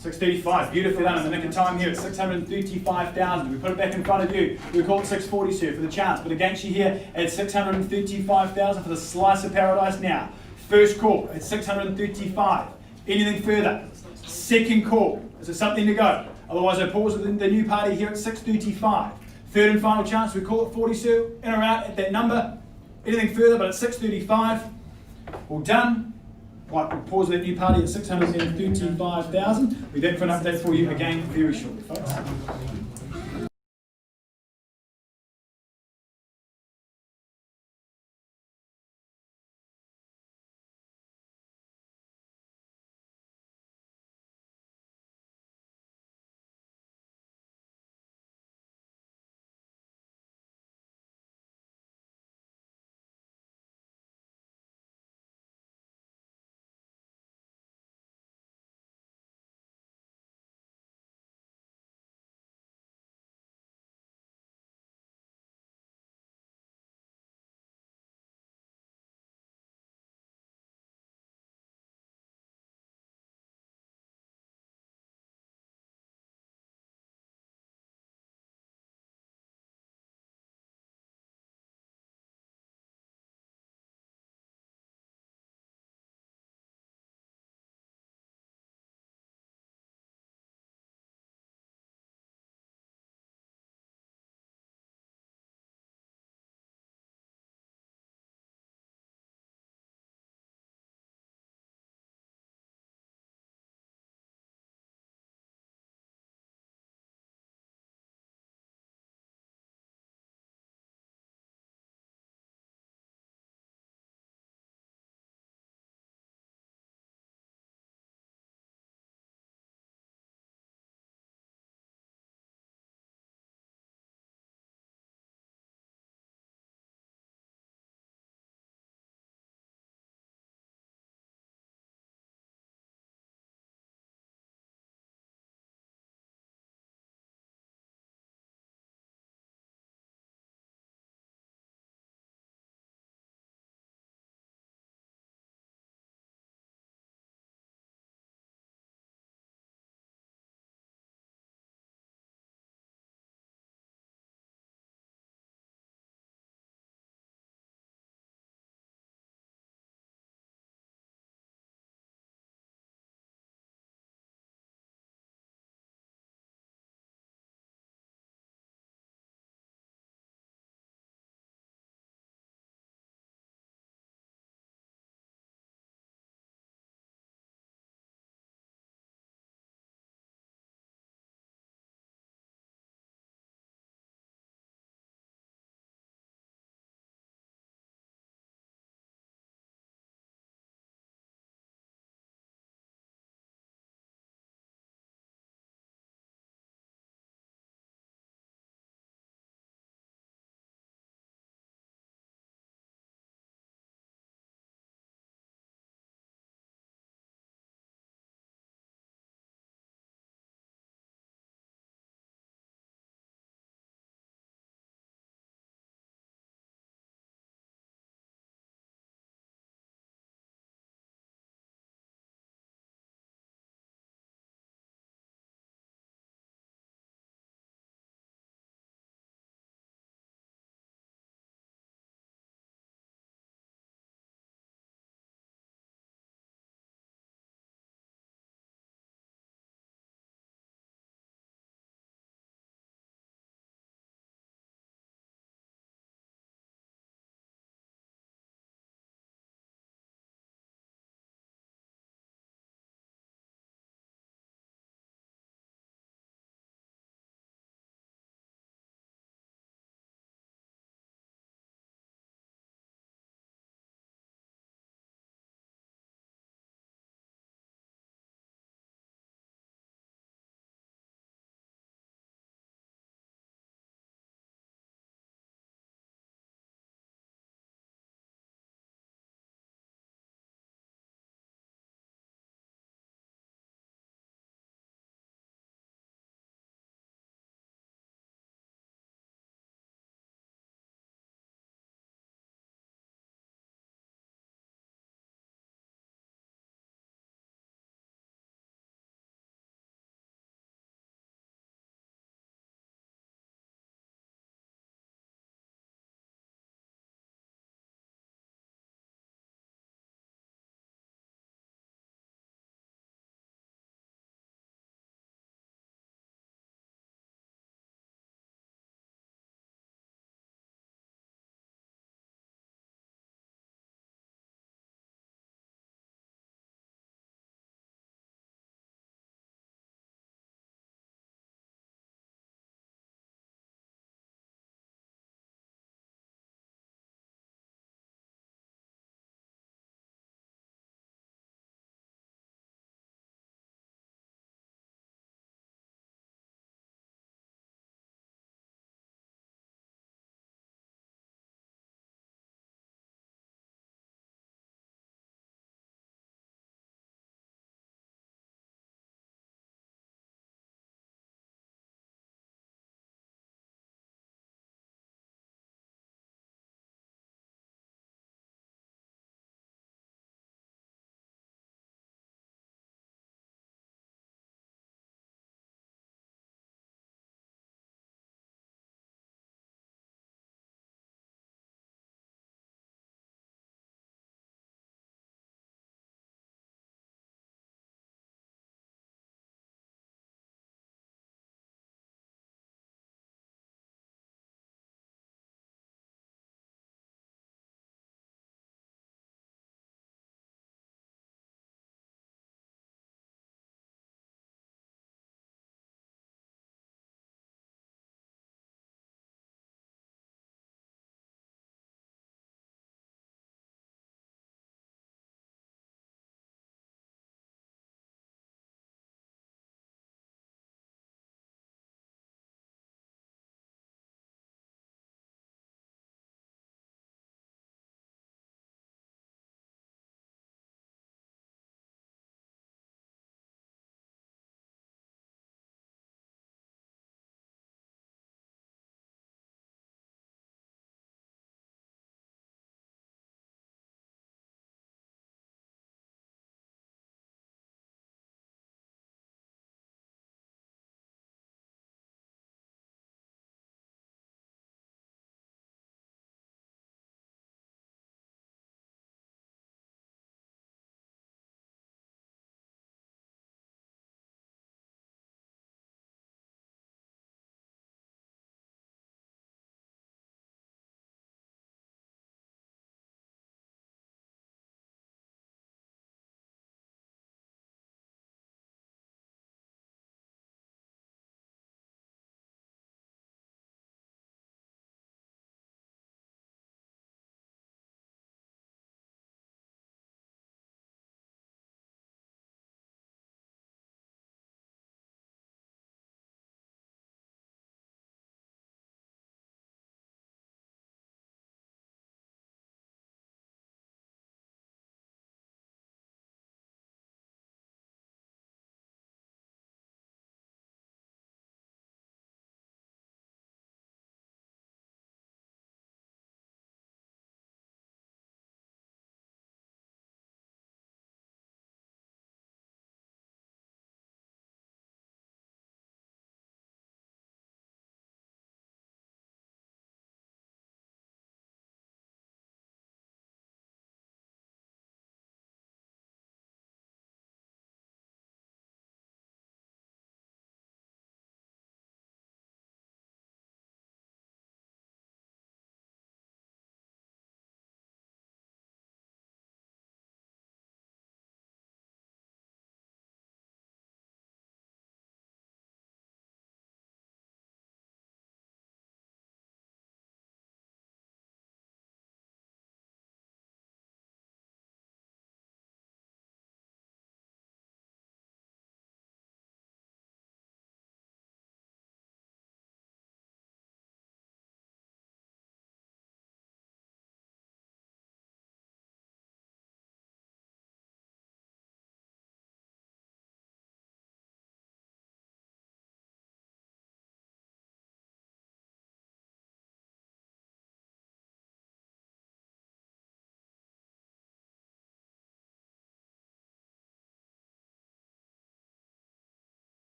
635, beautifully done in the nick of time here at 635,000. We put it back in front of you. We call it 640, sir, for the chance, but against you here at 635,000 for the slice of paradise now. First call at 635. Anything further? Second call. Is there something to go? Otherwise, I pause with the new party here at 635. Third and final chance. We call it 40, sir, in or out at that number. Anything further, but at 635. All done. Right, we'll pause that new party at 635,000. We'll be back for an update for you again very shortly, folks.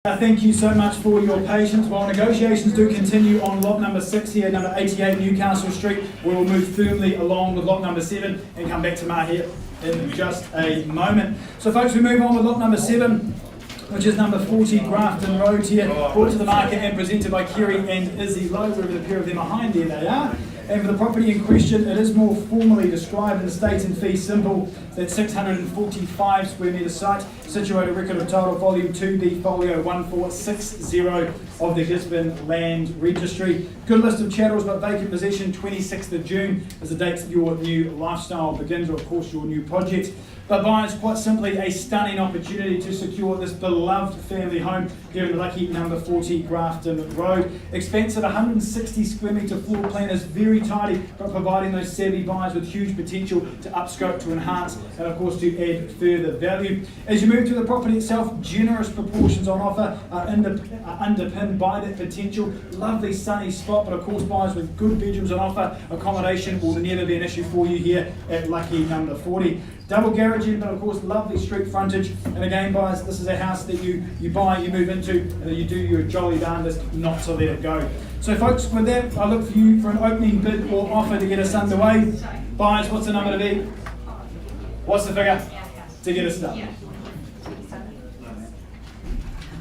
Thank you so much for your patience. While negotiations do continue on lot number 6 here, number 88 Newcastle Street, we will move firmly along with lot number 7 and come back to Mar here in just a moment. So folks, we move on with lot number 7, which is number 40 Grafton Road here, brought to the market and presented by Kerry and Izzy Lowe, wherever the pair of them behind there they are. And for the property in question, it is more formally described in the state and fee simple that 645 square metre site, situated record of title volume 2B folio 1460 of the Gisborne Land Registry. Good list of chattels, but vacant possession. 26th of June is the date your new lifestyle begins, or of course your new project. But buyers, quite simply a stunning opportunity to secure this beloved family home here in the lucky number 40 Grafton Road. Expensive 160 square metre floor plan is very tidy, but providing those savvy buyers with huge potential to upscope, to enhance, and of course to add further value. As you move through the property itself, generous proportions on offer are underpinned by that potential. Lovely sunny spot, but of course buyers with good bedrooms on offer. Accommodation will never be an issue for you here at lucky number 40. Double garage in, but of course lovely street frontage. And again, buyers, this is a house that you buy, you move into, and you do your jolly darndest not to let it go. So folks, with that, I look for you for an opening bid or offer to get us underway. Buyers, what's the number to be? What's the figure to get us started?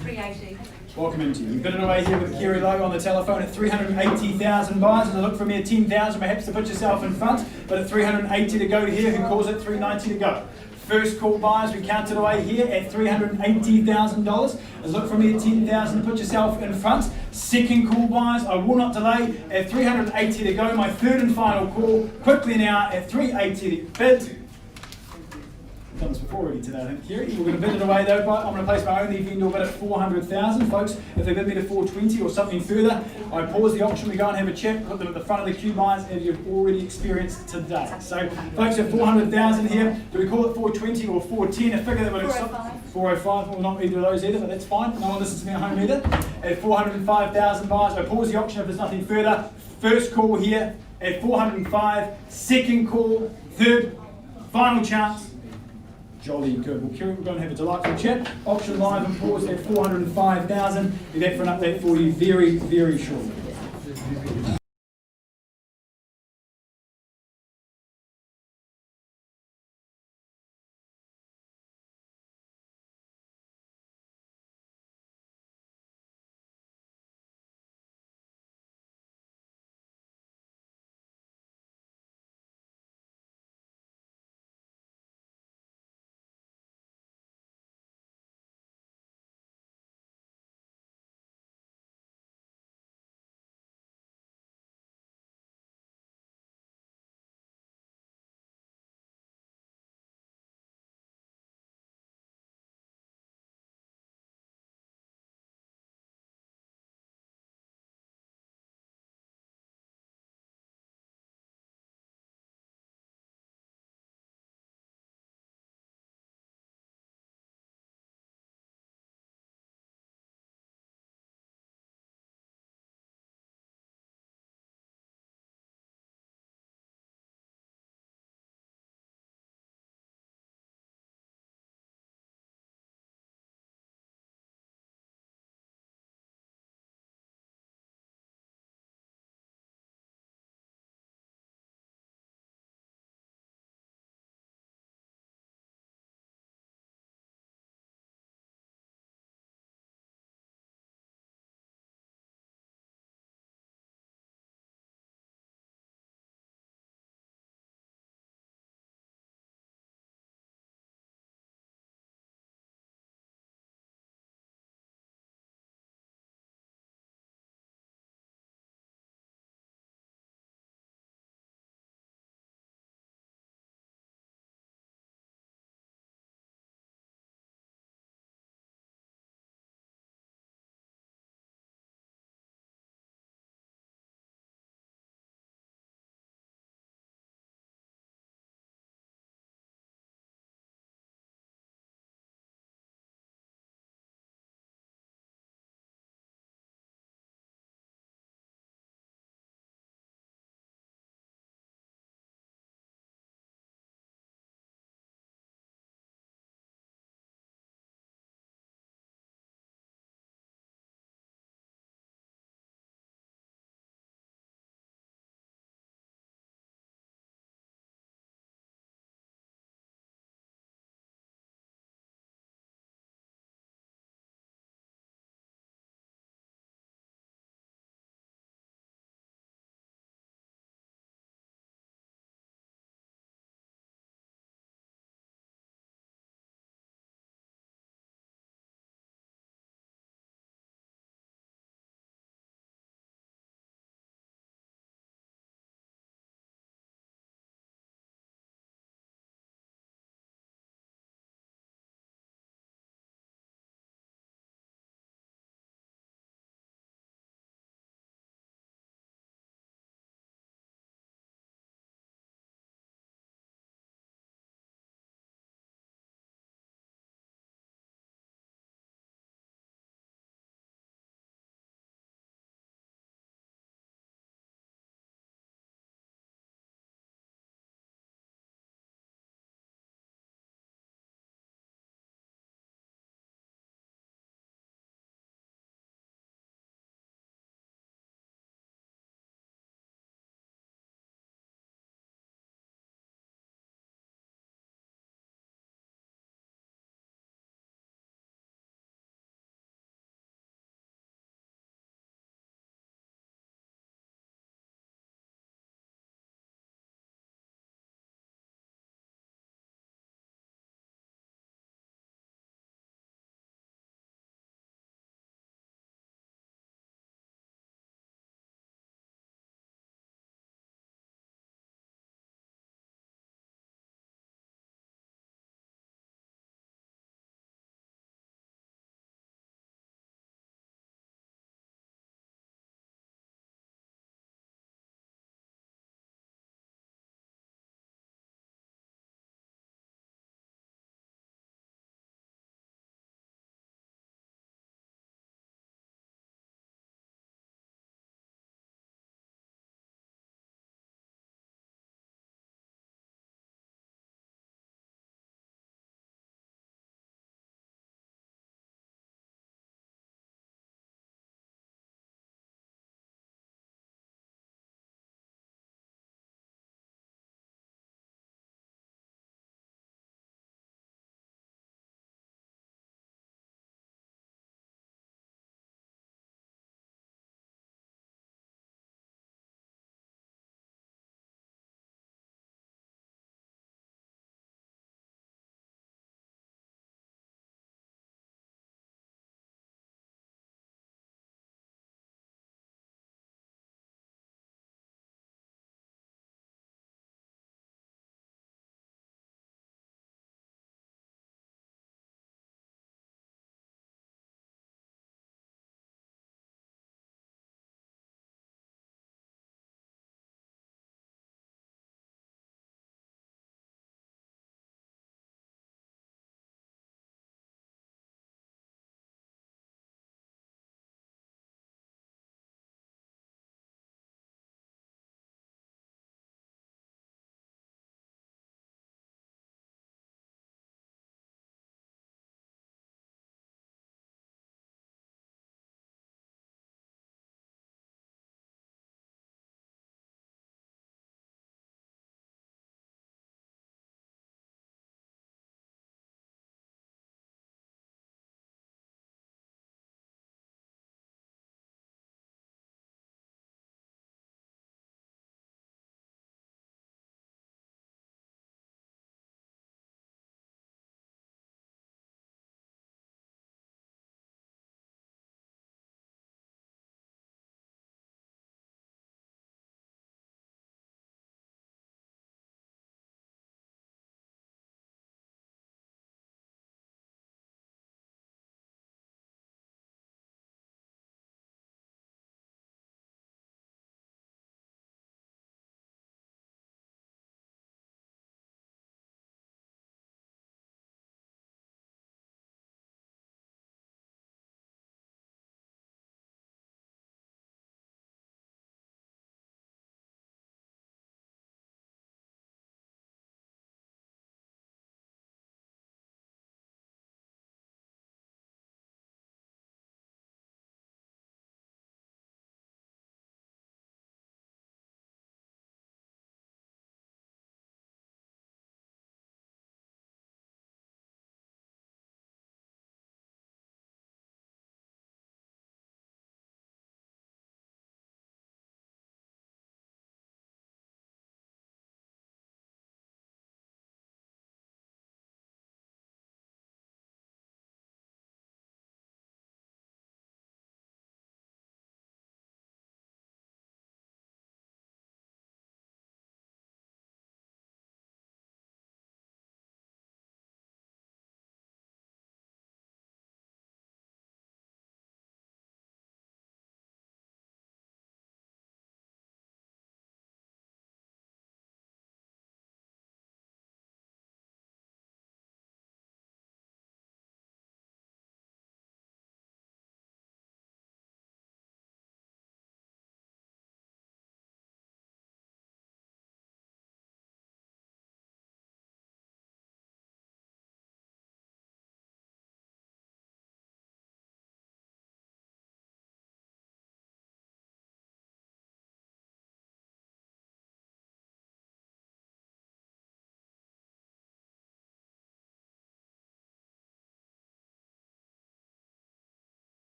380. Welcome into you. We've been away here with Kerry Lowe on the telephone at 380,000 buyers. As I look from here, 10,000 perhaps to put yourself in front, but at 380 to go here, who calls it 390 to go? First call buyers, we counted away here at $380,000. As look from here, 10,000 to put yourself in front. Second call buyers, I will not delay, at 380 to go. My third and final call, quickly now at 380 to bid. I've done this before already today, I think, Kerry. We're going to bid it away though, but I'm going to place my only vendor bid at 400,000. Folks, if they bid me to 420 or something further, I pause the auction, we go and have a chat, put them at the front of the queue, buyers, as you've already experienced today. So, folks, at 400,000 here, do we call it 420 or 410? A figure that would accept 405, well, not either of those either, but that's fine. No one listens to me at home either. At 405,000 buyers, I pause the auction if there's nothing further. First call here at 405, second call, third, final chance. Jolly good. Well, Kerry, we're going to have a delightful chat. Auction live and paused at 405,000. Be back for an update for you very, very shortly.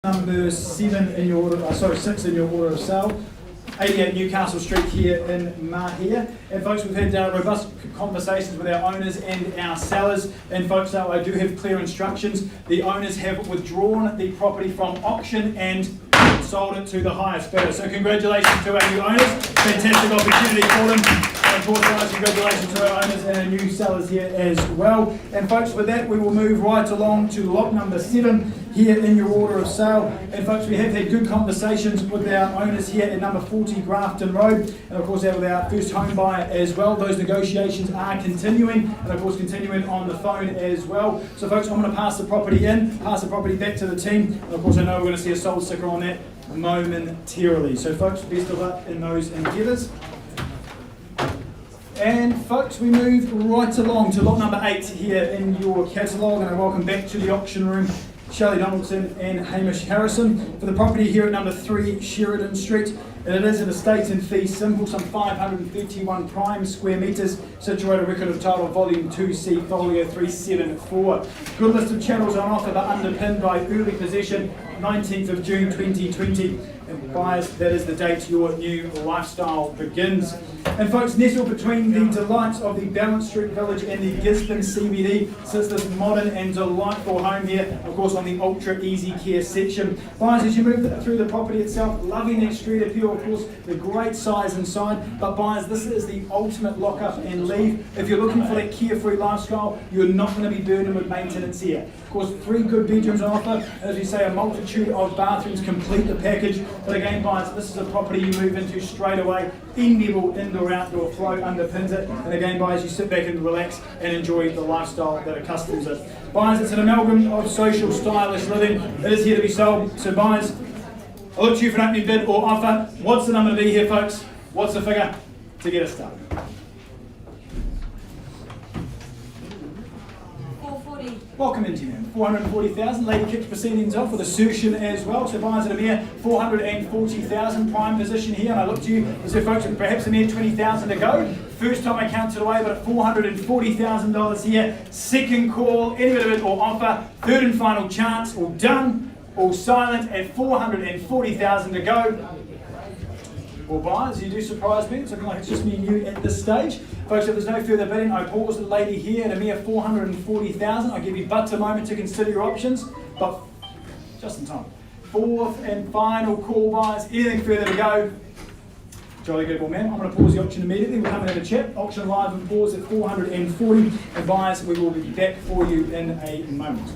Number 7 in your order, 6 in your order of sale. 88 Newcastle Street here in Mahia. And folks, we've had robust conversations with our owners and our sellers. And folks, I do have clear instructions. The owners have withdrawn the property from auction and sold it to the highest bidder. So congratulations to our new owners. Fantastic opportunity for them. And of course, guys, congratulations to our owners and our new sellers here as well. And folks, with that, we will move right along to lot number 7 here in your order of sale. And folks, we have had good conversations with our owners here at number 40 Grafton Road, and of course with our first home buyer as well. Those negotiations are continuing, and of course continuing on the phone as well. So folks, I'm going to pass the property back to the team, and of course I know we're going to see a sold sticker on that momentarily. So folks, best of luck in those endeavours. And folks, we move right along to lot number 8 here in your catalogue, and I welcome back to the auction room Shelley Donaldson and Hamish Harrison for the property here at number 3 Sheridan Street. And it is an estate in fee simple, some 531 prime square metres, situated record of title volume 2C folio 374. Good list of channels on offer, but underpinned by early possession, 19th of June 2020. And buyers, that is the date your new lifestyle begins. And folks, nestled between the delights of the Balance Street Village and the Gisborne CBD sits this modern and delightful home here, of course on the ultra easy care section. Buyers, as you move through the property itself, loving that street appeal, of course, the great size inside. But buyers, this is the ultimate lock up and leave. If you're looking for that carefree lifestyle, you're not going to be burdened with maintenance here. Of course, 3 good bedrooms on offer, as we say, a multitude of bathrooms complete the package. But again, buyers, this is a property you move into straight away. Enviable indoor-outdoor flow underpins it. And again, buyers, you sit back and relax and enjoy the lifestyle that accustoms it. Buyers, it's an amalgam of social, stylish living. It is here to be sold. So buyers, I look to you for an opening bid or offer. What's the number to be here, folks? What's the figure to get us started? 440. Welcome into you, 440,000. Lady kicks proceedings off with assertion as well. So buyers at a mere 440,000 prime position here. And I look to you as if folks, perhaps a mere 20,000 to go. First time I counted away, but at $440,000 here. Second call, any bit of it or offer. Third and final chance, all done. All silent at 440,000 to go. Well, buyers, you do surprise me. It's looking like it's just me and you at this stage. Folks, if there's no further bidding, I pause the lady here at a mere 440,000. I give you but a moment to consider your options, but just in time. Fourth and final call, buyers. Anything further to go? Jolly good, well, man. I'm going to pause the auction immediately. We'll come in and have a chat. Auction live and pause at 440. And buyers, we will be back for you in a moment.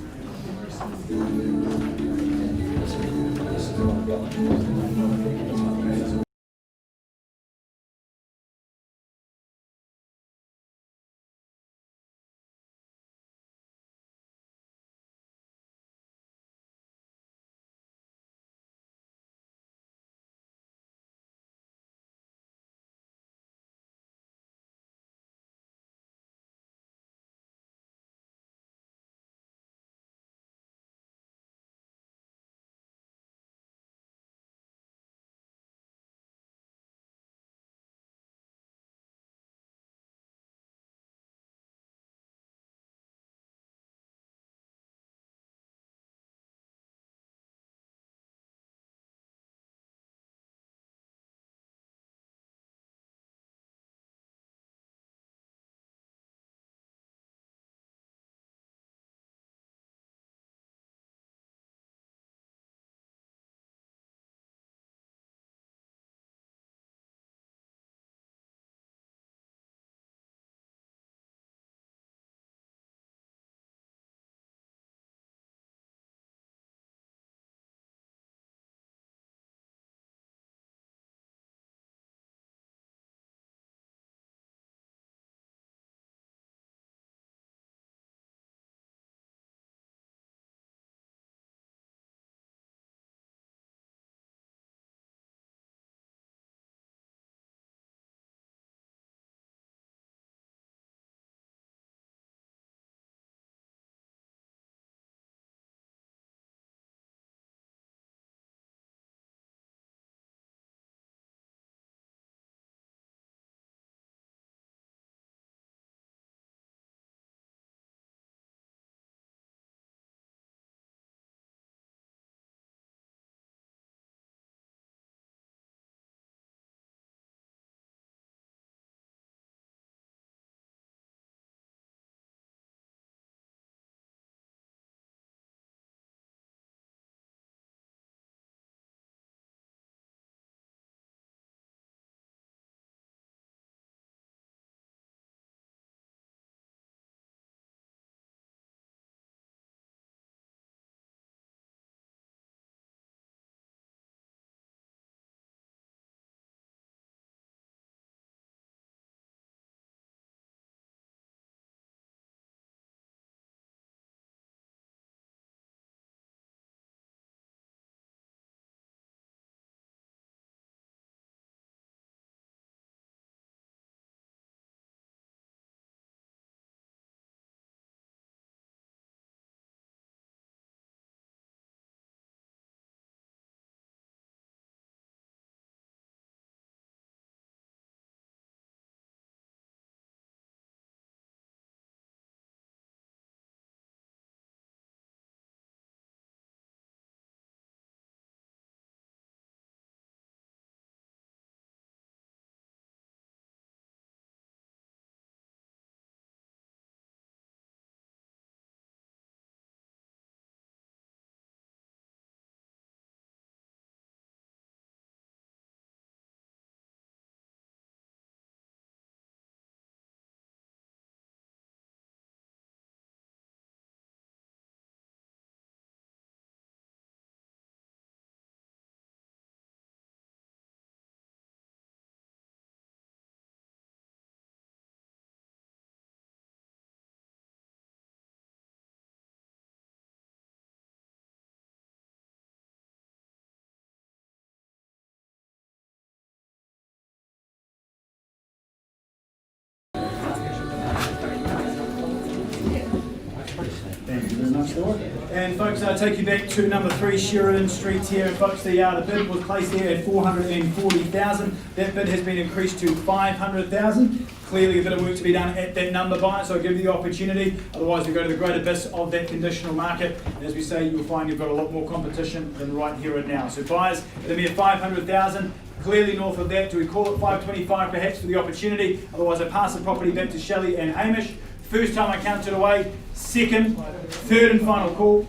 sure. And folks, I'll take you back to number 3 Sheridan Street here. And folks, the bid was placed there at 440,000. That bid has been increased to 500,000. Clearly a bit of work to be done at that number, buyer, so I'll give you the opportunity. Otherwise we go to the great abyss of that conditional market. And as we say, you'll find you've got a lot more competition than right here and now. So buyers, it'll be at 500,000. Clearly north of that, do we call it 525 perhaps for the opportunity? Otherwise I pass the property back to Shelley and Hamish. First time I counted away, second, third and final call.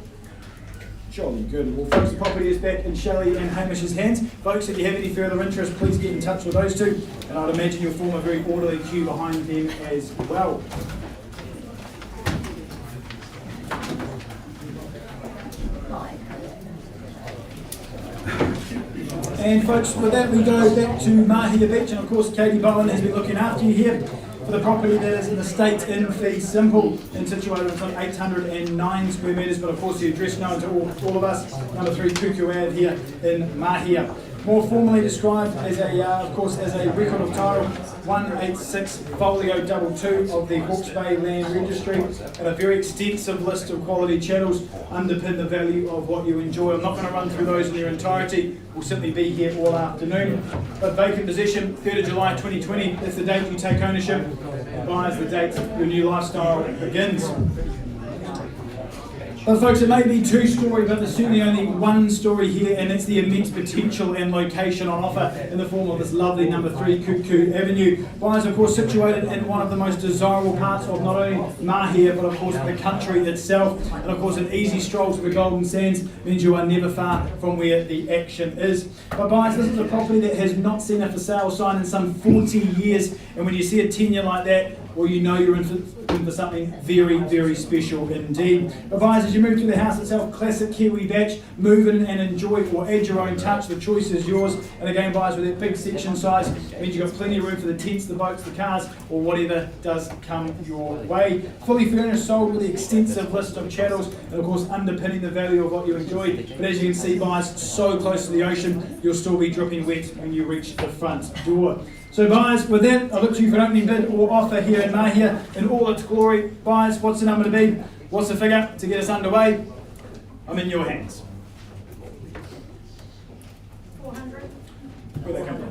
Jolly good. Well folks, the property is back in Shelley and Hamish's hands. Folks, if you have any further interest, please get in touch with those two. And I'd imagine you'll form a very orderly queue behind them as well. And folks, with that we go back to Mahia Beach, and of course Katie Bowen has been looking after you here for the property that is in the state in fee simple and situated on 809 square metres, but of course the address known to all of us, number 3 Kuku Ave here in Mahia. More formally described as of course as a record of title 186 folio 22 of the Hawke's Bay Land Registry, and a very extensive list of quality chattels underpin the value of what you enjoy. I'm not going to run through those in their entirety, we'll simply be here all afternoon. But vacant possession, 3rd of July 2020, that's the date you take ownership, and buyers the date your new lifestyle begins. Well folks, it may be 2-story, but there's certainly only 1 story here, and it's the immense potential and location on offer in the form of this lovely number 3 Kuku Avenue. Buyers, of course, situated in one of the most desirable parts of not only Mahia, but of course the country itself. And of course an easy stroll to the Golden Sands means you are never far from where the action is. But buyers, this is a property that has not seen a for sale sign in some 40 years, and when you see a tenure like that, well, you know you're in for something very, very special indeed. But buyers, as you move through the house itself, classic Kiwi batch, move in and enjoy or add your own touch, the choice is yours. And again buyers, with that big section size, it means you've got plenty of room for the tents, the boats, the cars, or whatever does come your way. Fully furnished, sold with the extensive list of chattels, and of course underpinning the value of what you enjoy. But as you can see buyers, so close to the ocean, you'll still be dripping wet when you reach the front door. So buyers, with that, I look to you for an opening bid or offer here in Mahia in all its glory. Buyers, what's the number to be? What's the figure to get us underway? I'm in your hands. 400. Where'd they come from?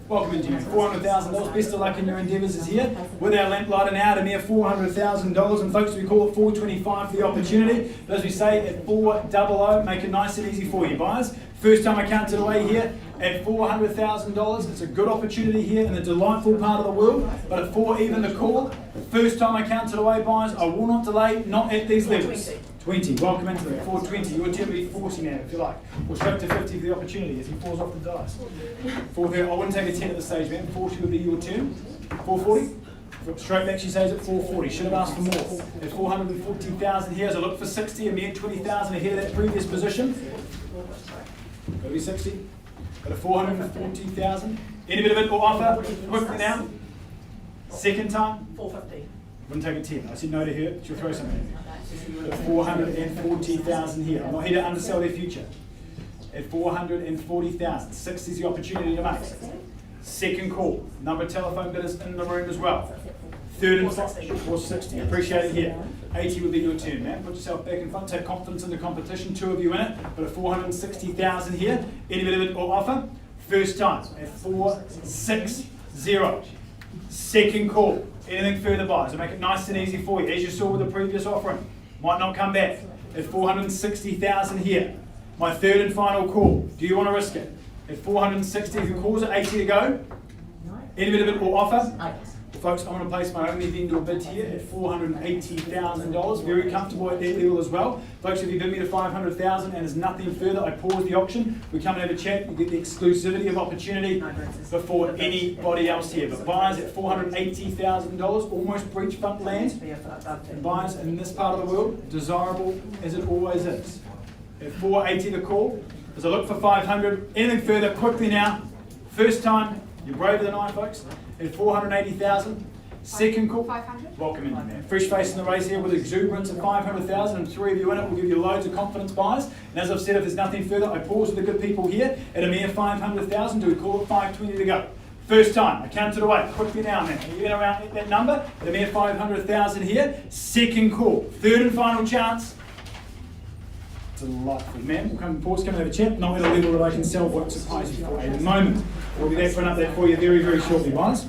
Welcome in, Jimmy. $400,000. Best of luck in your endeavours is here. With our lamplighter now at a mere $400,000. And folks, we call it 425 for the opportunity. But as we say, at 400, make it nice and easy for you, buyers. First time I counted away here at $400,000. It's a good opportunity here in the delightful part of the world. But at 4 even the call. First time I counted away, buyers. I will not delay, not at these levels. 20. Welcome into it. 420. Your turn will be 40 now, if you like. Or straight to 50 for the opportunity as he falls off the dice. 430. I wouldn't take a 10 at this stage, man. 40 would be your turn. 440. Straight back, she says at 440. Should have asked for more. At 440,000 here as I look for 60, a mere 20,000 ahead of that previous position. Got to be 60. Got a 440,000. Any bit of it or offer? Quickly now. Second time. 450. Wouldn't take a 10. I said no to her. She'll throw something. At 440,000 here. I'm not here to undersell their future. At 440,000. 60 is the opportunity to make. Second call. Number of telephone bidders in the room as well. Third and final. 60. Appreciate it here. 80 would be your turn, man. Put yourself back in front. Take confidence in the competition. 2 of you in it. But at 460,000 here. Any bit of it or offer? First time. At 460. Second call. Anything further buys. So make it nice and easy for you. As you saw with the previous offering. Might not come back. At 460,000 here. My third and final call. Do you want to risk it? At 460, if you calls at 80 to go. Any bit of it or offer? Folks, I'm going to place my only vendor bid here at $480,000. Very comfortable at that level as well. Folks, if you bid me to $500,000 and there's nothing further, I pause the auction. We come and have a chat. You get the exclusivity of opportunity before anybody else here. But buyers at $480,000, almost beachfront land. And buyers in this part of the world, desirable as it always is. At 480 the call. As I look for 500, anything further quickly now. First time, you're braver than I, folks. At 480,000. Second call. 500. Welcome in, man. Fresh face in the race here with exuberance at 500,000, and 3 of you in it will give you loads of confidence buys. And as I've said, if there's nothing further, I pause with the good people here at a mere 500,000. Do we call it 520 to go? First time, I counted away. Quickly now, man. Are you in around that number? At a mere 500,000 here. Second call. Third and final chance. Delightful. Man, we'll come pause, come and have a chat. Not at a level that I can sell what surprise you for at the moment. We'll be there for an update for you very, very shortly, guys.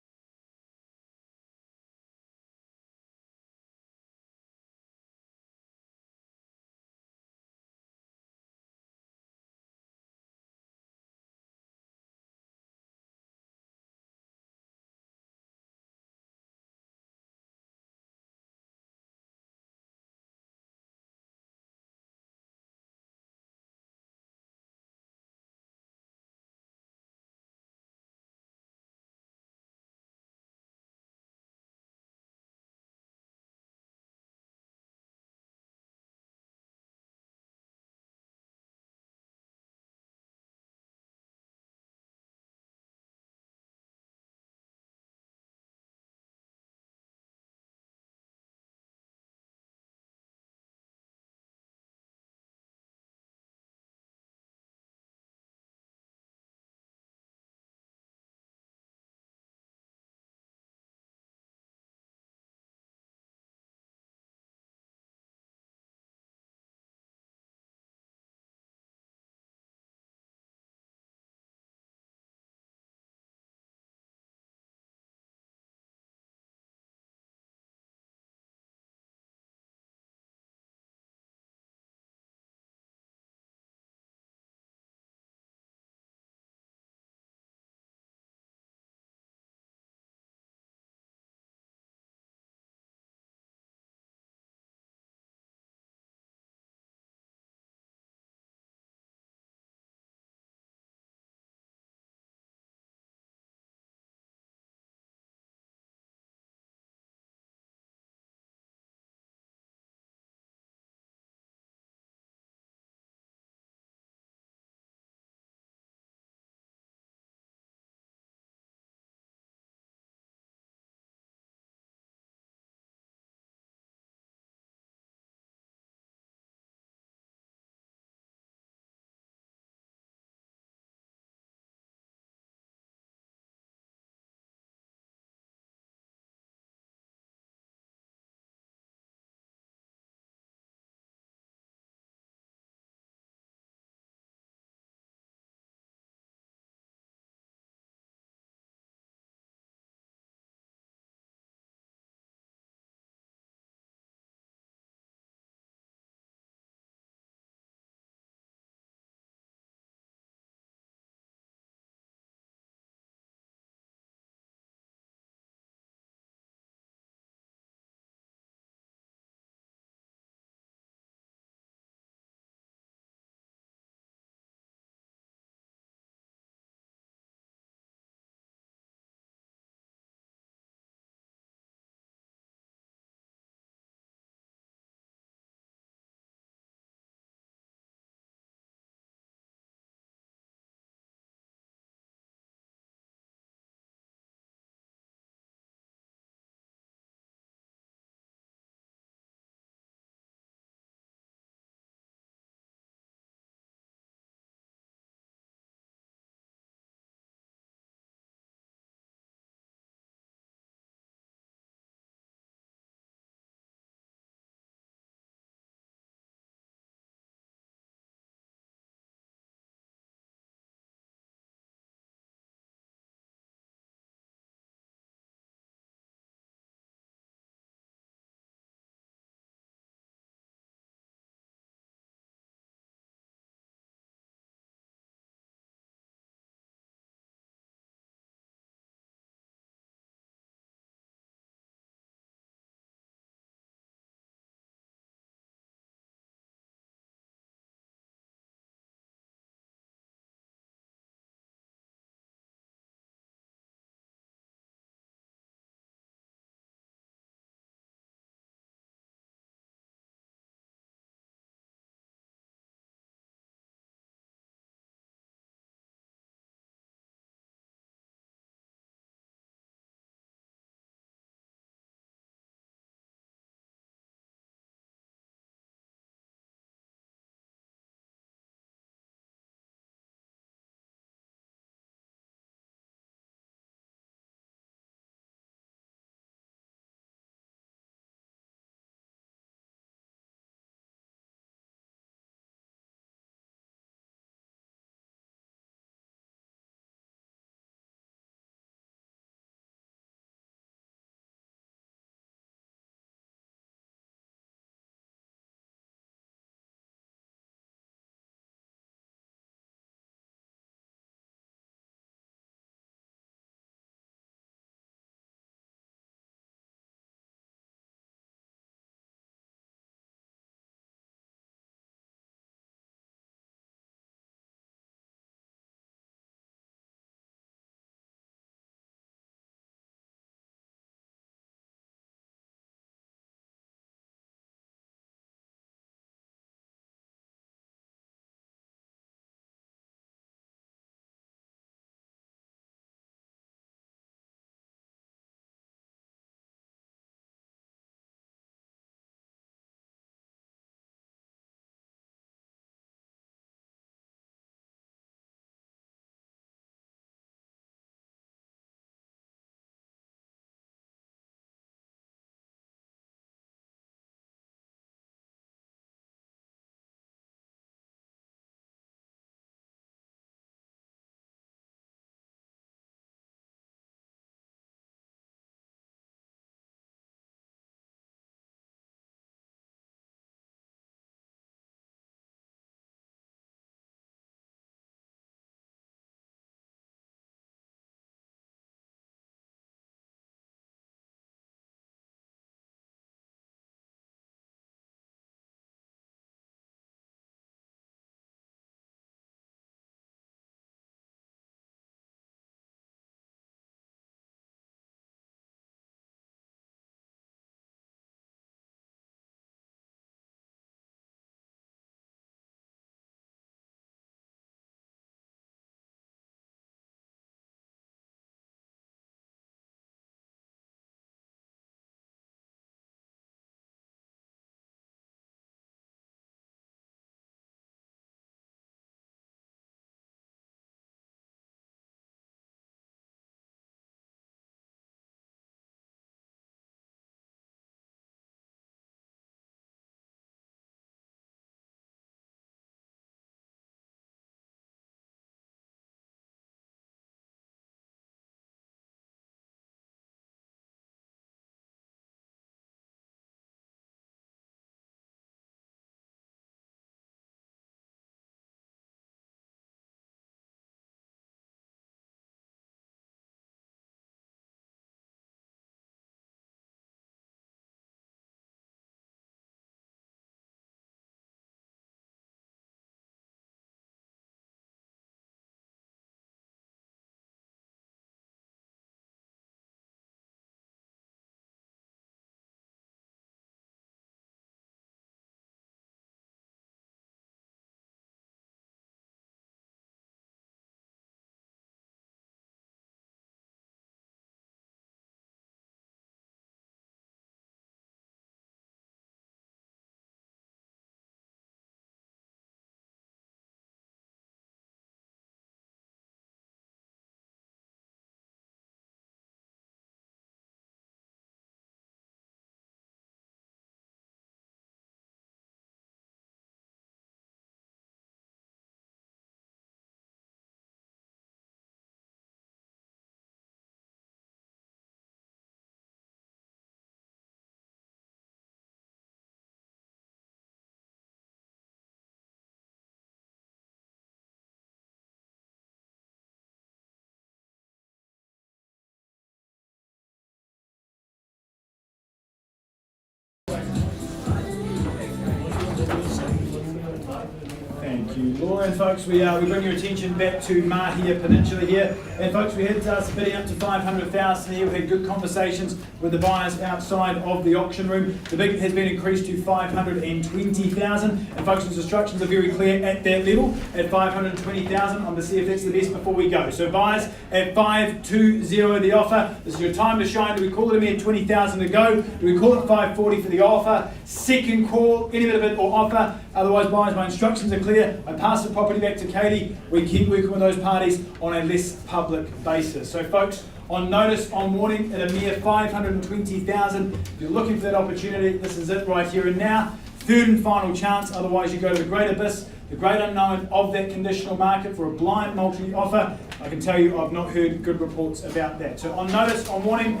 Laura, and folks, we bring your attention back to Mahia Peninsula here. And folks, we had bidding up to 500,000 here. We had good conversations with the buyers outside of the auction room. The bid has been increased to 520,000. And folks, the instructions are very clear at that level, at 520,000. I'm going to see if that's the best before we go. So buyers at 520 the offer. This is your time to shine. Do we call it a mere 20,000 to go? Do we call it 540 for the offer? Second call, any bit of it or offer. Otherwise, buyers, my instructions are clear. I pass the property back to Katie. We keep working with those parties on a less public basis. So folks, on notice, on warning, at a mere 520,000. If you're looking for that opportunity, this is it right here and now. Third and final chance. Otherwise, you go to the great abyss, the great unknown of that conditional market for a blind multi offer. I can tell you I've not heard good reports about that. So on notice, on warning,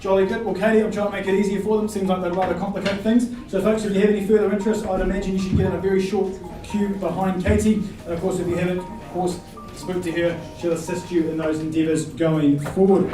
jolly good. Well, Katie, I'm trying to make it easier for them. Seems like they'd rather complicate things. So folks, if you have any further interest, I'd imagine you should get in a very short queue behind Katie. And of course, if you haven't, of course, speak to her. She'll assist you in those endeavours going forward.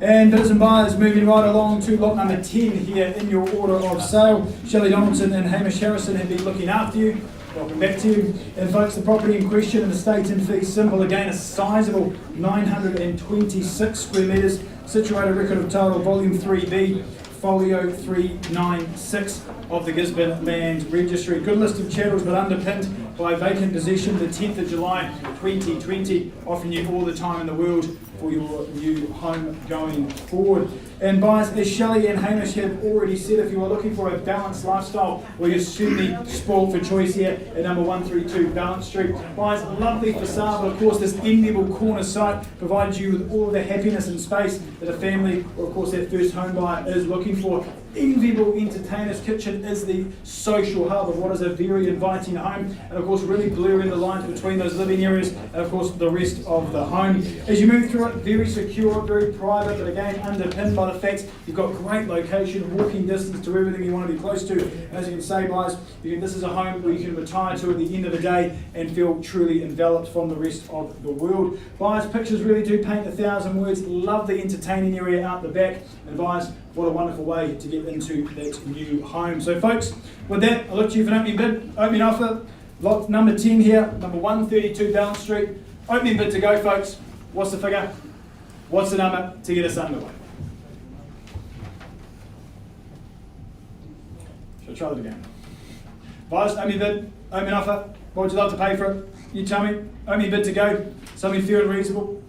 And bidders and buyers, moving right along to lot number 10 here in your order of sale. Shelley Donaldson and Hamish Harrison have been looking after you. Welcome back to you. And folks, the property in question in the state and fee symbol, again a sizable 926 square metres, situated record of title, volume 3B, folio 396 of the Gisborne Land Registry. Good list of chattels, but underpinned by vacant possession, the 10th of July 2020, offering you all the time in the world for your new home going forward. And buyers, as Shelley and Hamish have already said, if you are looking for a balanced lifestyle, well, you're certainly spoiled for choice here at number 132 Balance Street. Buyers, lovely facade, but of course this enviable corner site provides you with all the happiness and space that a family, or of course that first home buyer, is looking for. Enviable entertainer's kitchen is the social hub of what is a very inviting home, and of course really blurring the lines between those living areas and of course the rest of the home. As you move through it, very secure, very private, but again underpinned by the fact you've got great location, walking distance to everything you want to be close to. And as you can say, guys, this is a home where you can retire to at the end of the day and feel truly enveloped from the rest of the world. Buyers, pictures really do paint 1,000 words. Lovely entertaining area out the back, and buyers, what a wonderful way to get into that new home. So folks, with that, I'll look to you for an opening bid, opening offer, lot number 10 here, number 132 Balance Street. Opening bid to go, folks. What's the figure? What's the number to get us underway? Should I try that again? Buyers, opening bid, opening offer. What would you love to pay for it? You tell me. Opening bid to go. Something fair and reasonable.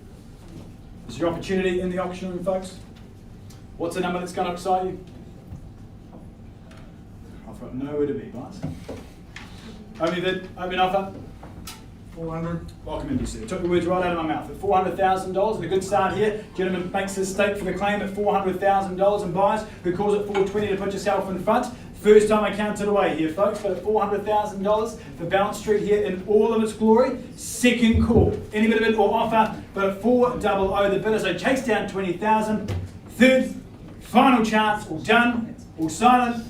This is your opportunity in the auction room, folks. What's the number that's going to excite you? I've got nowhere to be, guys. Opening bid, opening offer. 400. Welcome in, you sir. Took the words right out of my mouth. At $400,000, and a good start here. Gentleman makes his stake for the claim at $400,000, and buyers who calls it 420 to put yourself in front. First time I counted away here, folks, but at $400,000 for Balance Street here in all of its glory. Second call, any bit of it or offer, but at 400, the bidder, so chase down 20,000. Third, final chance, all done, all silent.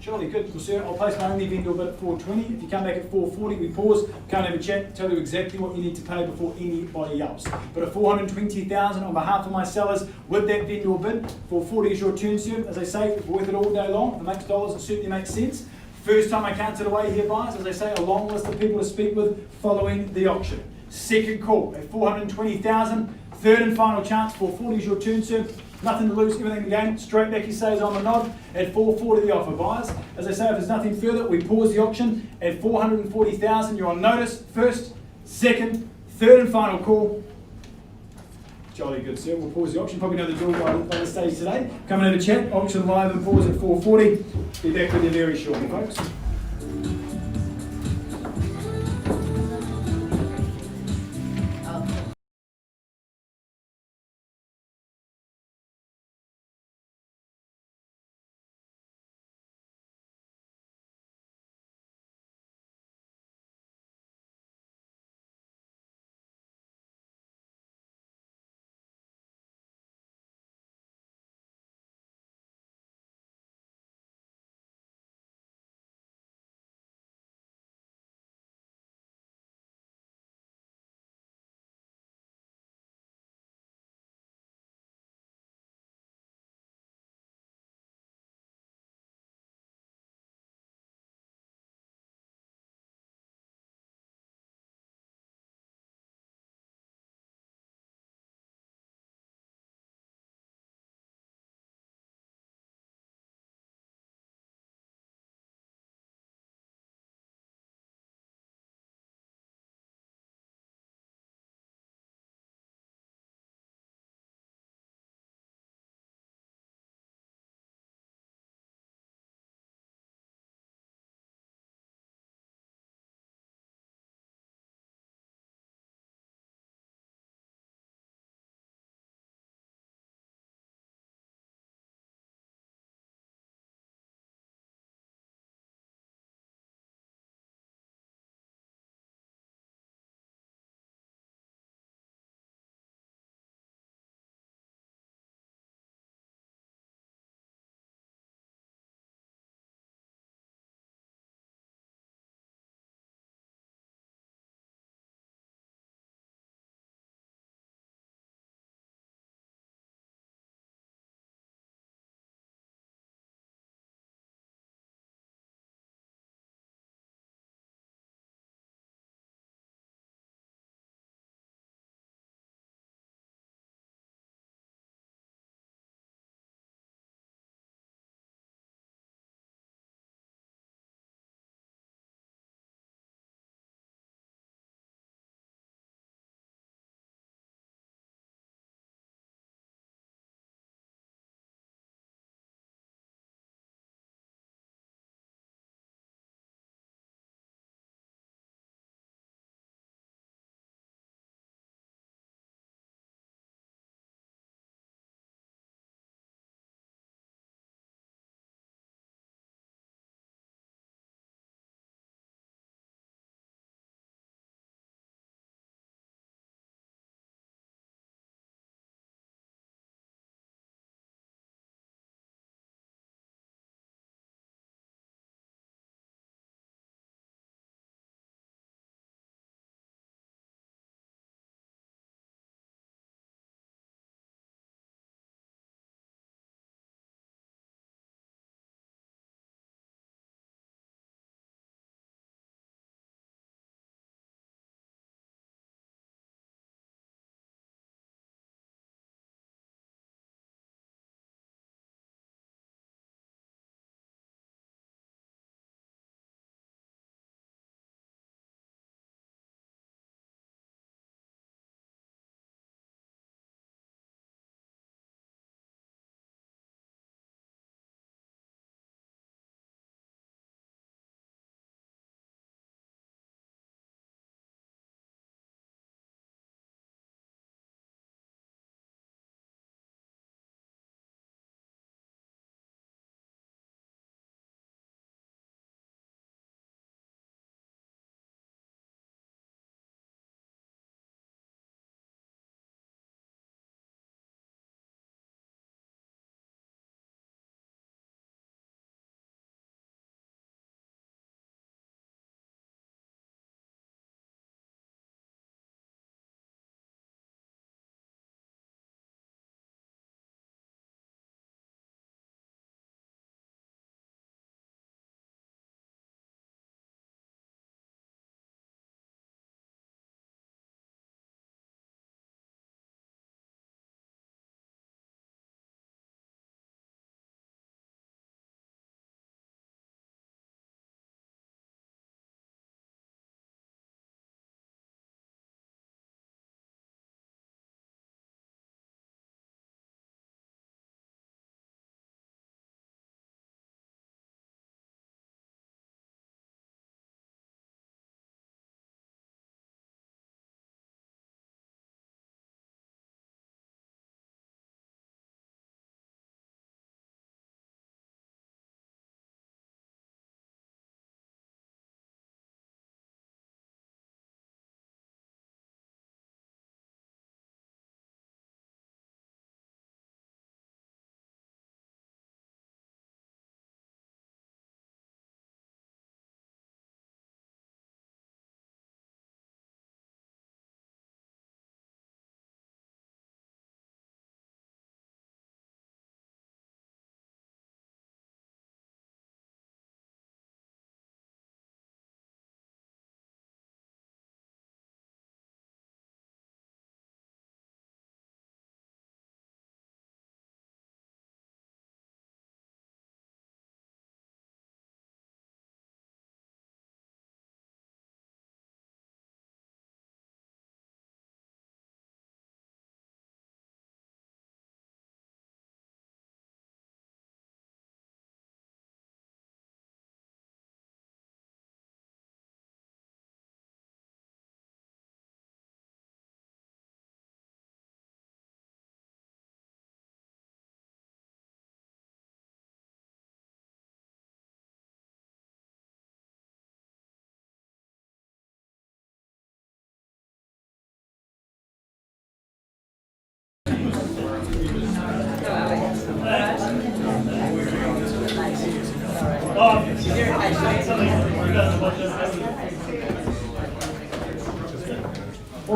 Surely good, well, sir, I'll place my only vendor bid at 420. If you come back at 440, we pause, come and have a chat, tell you exactly what you need to pay before anybody else. But at 420,000 on behalf of my sellers, with that vendor bid, 440 is your turn, sir. As I say, it's worth it all day long. If it makes dollars, it certainly makes sense. First time I counted away here, buyers, as I say, a long list of people to speak with following the auction. Second call at 420,000. Third and final chance, 440 is your turn, sir. Nothing to lose, everything to gain. Straight back, he says on the nod at 440 the offer, buyers. As I say, if there's nothing further, we pause the auction at 440,000. You're on notice. First, second, third and final call. Jolly good, sir. We'll pause the auction. Probably know the drill by the stage today. Come and have a chat. Auction live and pause at 440. Be back with you very shortly, folks.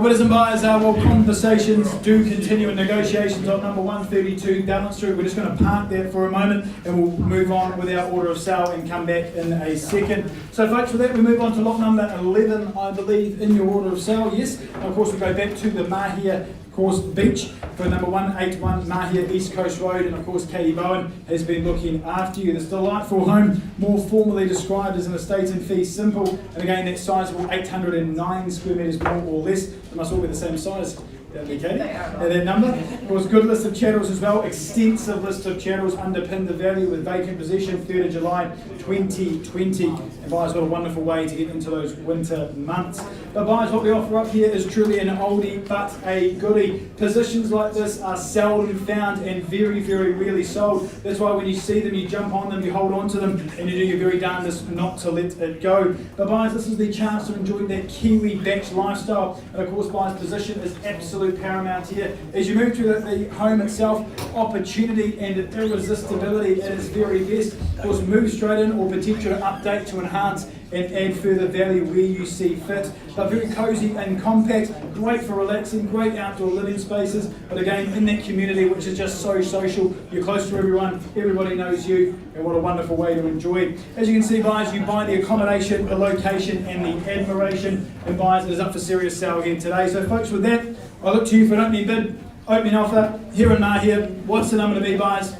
bidders and buyers, well, conversations do continue in negotiations on number 132 Balance Street. We're just going to park that for a moment and we'll move on with our order of sale and come back in a second. So folks, with that we move on to lot number 11, I believe, in your order of sale. Yes, and of course we go back to the Mahia Course Beach for number 181 Mahia East Coast Road, and of course Katie Bowen has been looking after you. This delightful home, more formally described as an estate in fee simple, and again that sizable 809 square metres more or less. They must all be the same size. Katie, and that number. Of course, good list of chattels as well. Extensive list of chattels underpin the value with vacant possession 3rd of July 2020. And buyers, what a wonderful way to get into those winter months. But buyers, what we offer up here is truly an oldie but a goodie. Positions like this are seldom found and very, very rarely sold. That's why when you see them, you jump on them, you hold on to them, and you do your very darndest not to let it go. But buyers, this is the chance to enjoy that Kiwi batch lifestyle. And of course, buyers, position is absolute paramount here. As you move through the home itself, opportunity and irresistibility at its very best. Of course, move straight in or potential update to enhance and add further value where you see fit. But very cosy and compact, great for relaxing, great outdoor living spaces, but again in that community which is just so social. You're close to everyone, everybody knows you, and what a wonderful way to enjoy. As you can see, buyers, you buy the accommodation, the location and the admiration, and buyers, it is up for serious sale here today. So folks, with that, I look to you for an opening bid, opening offer here in Mahia. What's the number to be, buyers?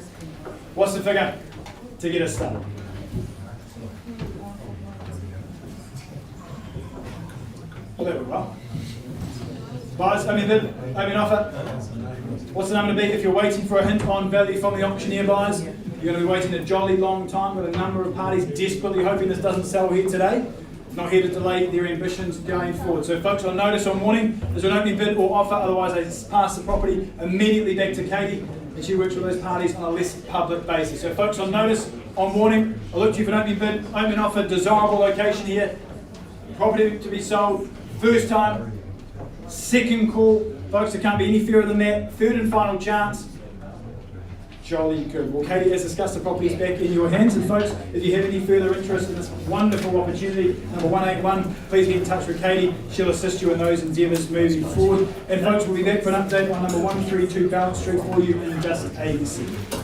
What's the figure to get us started? Well, that went well. Buyers, opening bid, opening offer. What's the number to be? If you're waiting for a hint on value from the auctioneer, buyers, you're going to be waiting a jolly long time with a number of parties desperately hoping this doesn't sell here today. Not here to delay their ambitions going forward. So folks, on notice on warning, there's an opening bid or offer, otherwise I pass the property immediately back to Katie, and she works with those parties on a less public basis. So folks, on notice, on warning, I look to you for an opening bid, opening offer, desirable location here, property to be sold, first time, second call. Folks, there can't be any fairer than that. Third and final chance. Jolly good. Well, Katie, as discussed, the property is back in your hands. And folks, if you have any further interest in this wonderful opportunity, number 181, please get in touch with Katie. She'll assist you in those endeavours moving forward. And folks, we'll be back for an update on number 132 Balance Street for you in just a second.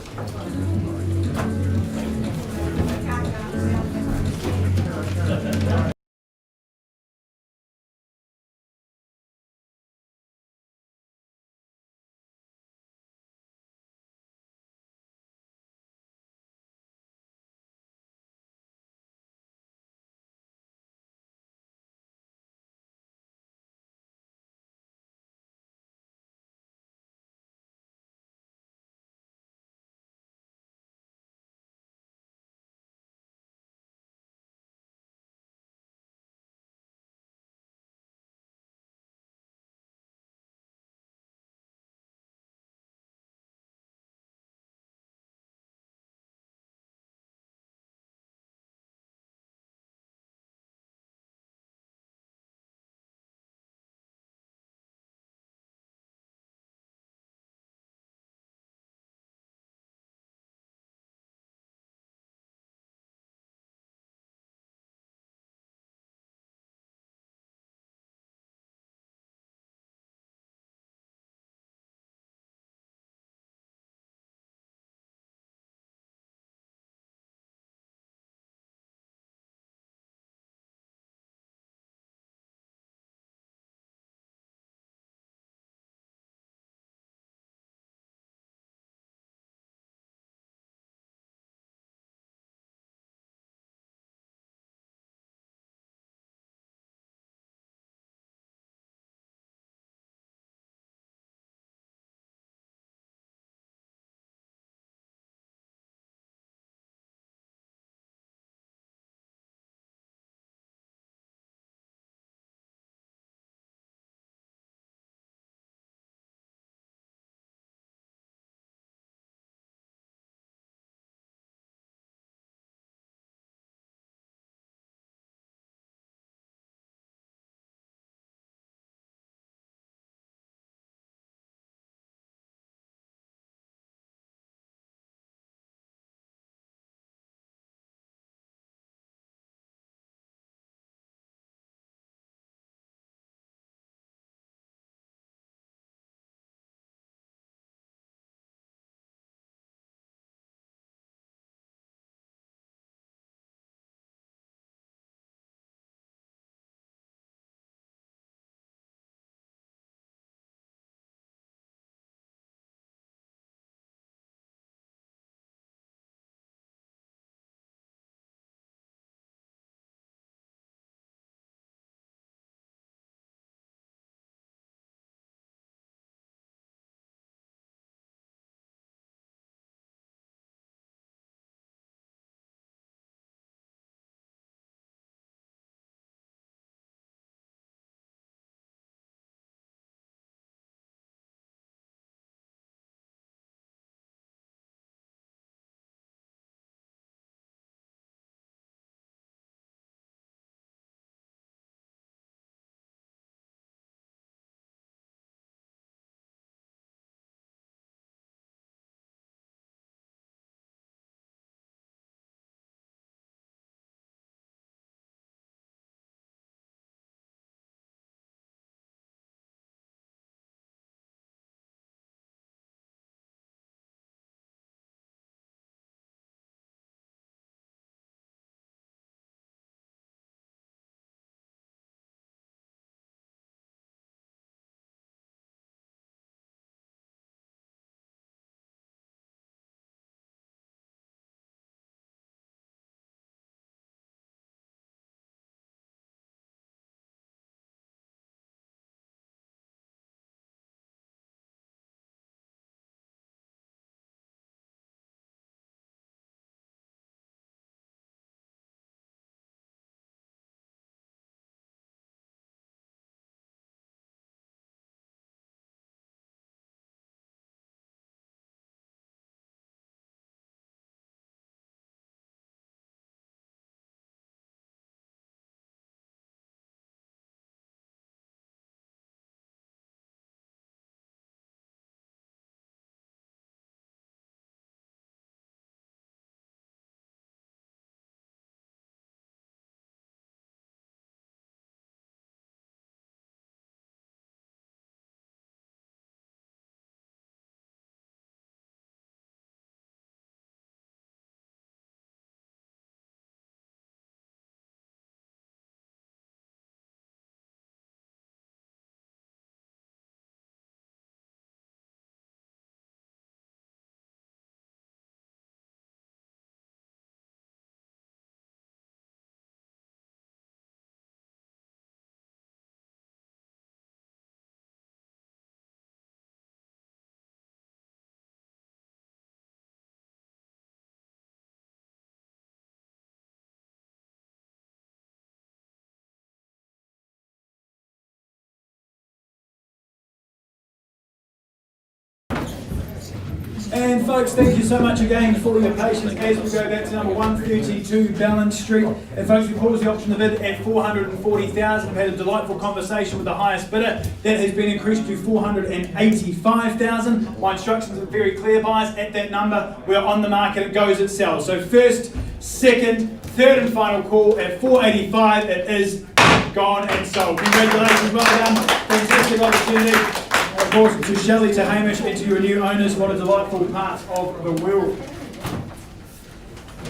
And folks, thank you so much again for your patience as we go back to number 132 Balance Street. And folks, we paused the option to bid at 440,000. We've had a delightful conversation with the highest bidder. That has been increased to 485,000. My instructions are very clear, buyers. At that number, we're on the market. It goes, it sells. So first, second, third and final call at 485. It is gone and sold. Congratulations, well done. Fantastic opportunity. Of course, to Shelley, to Hamish, and to your new owners, what a delightful part of the world.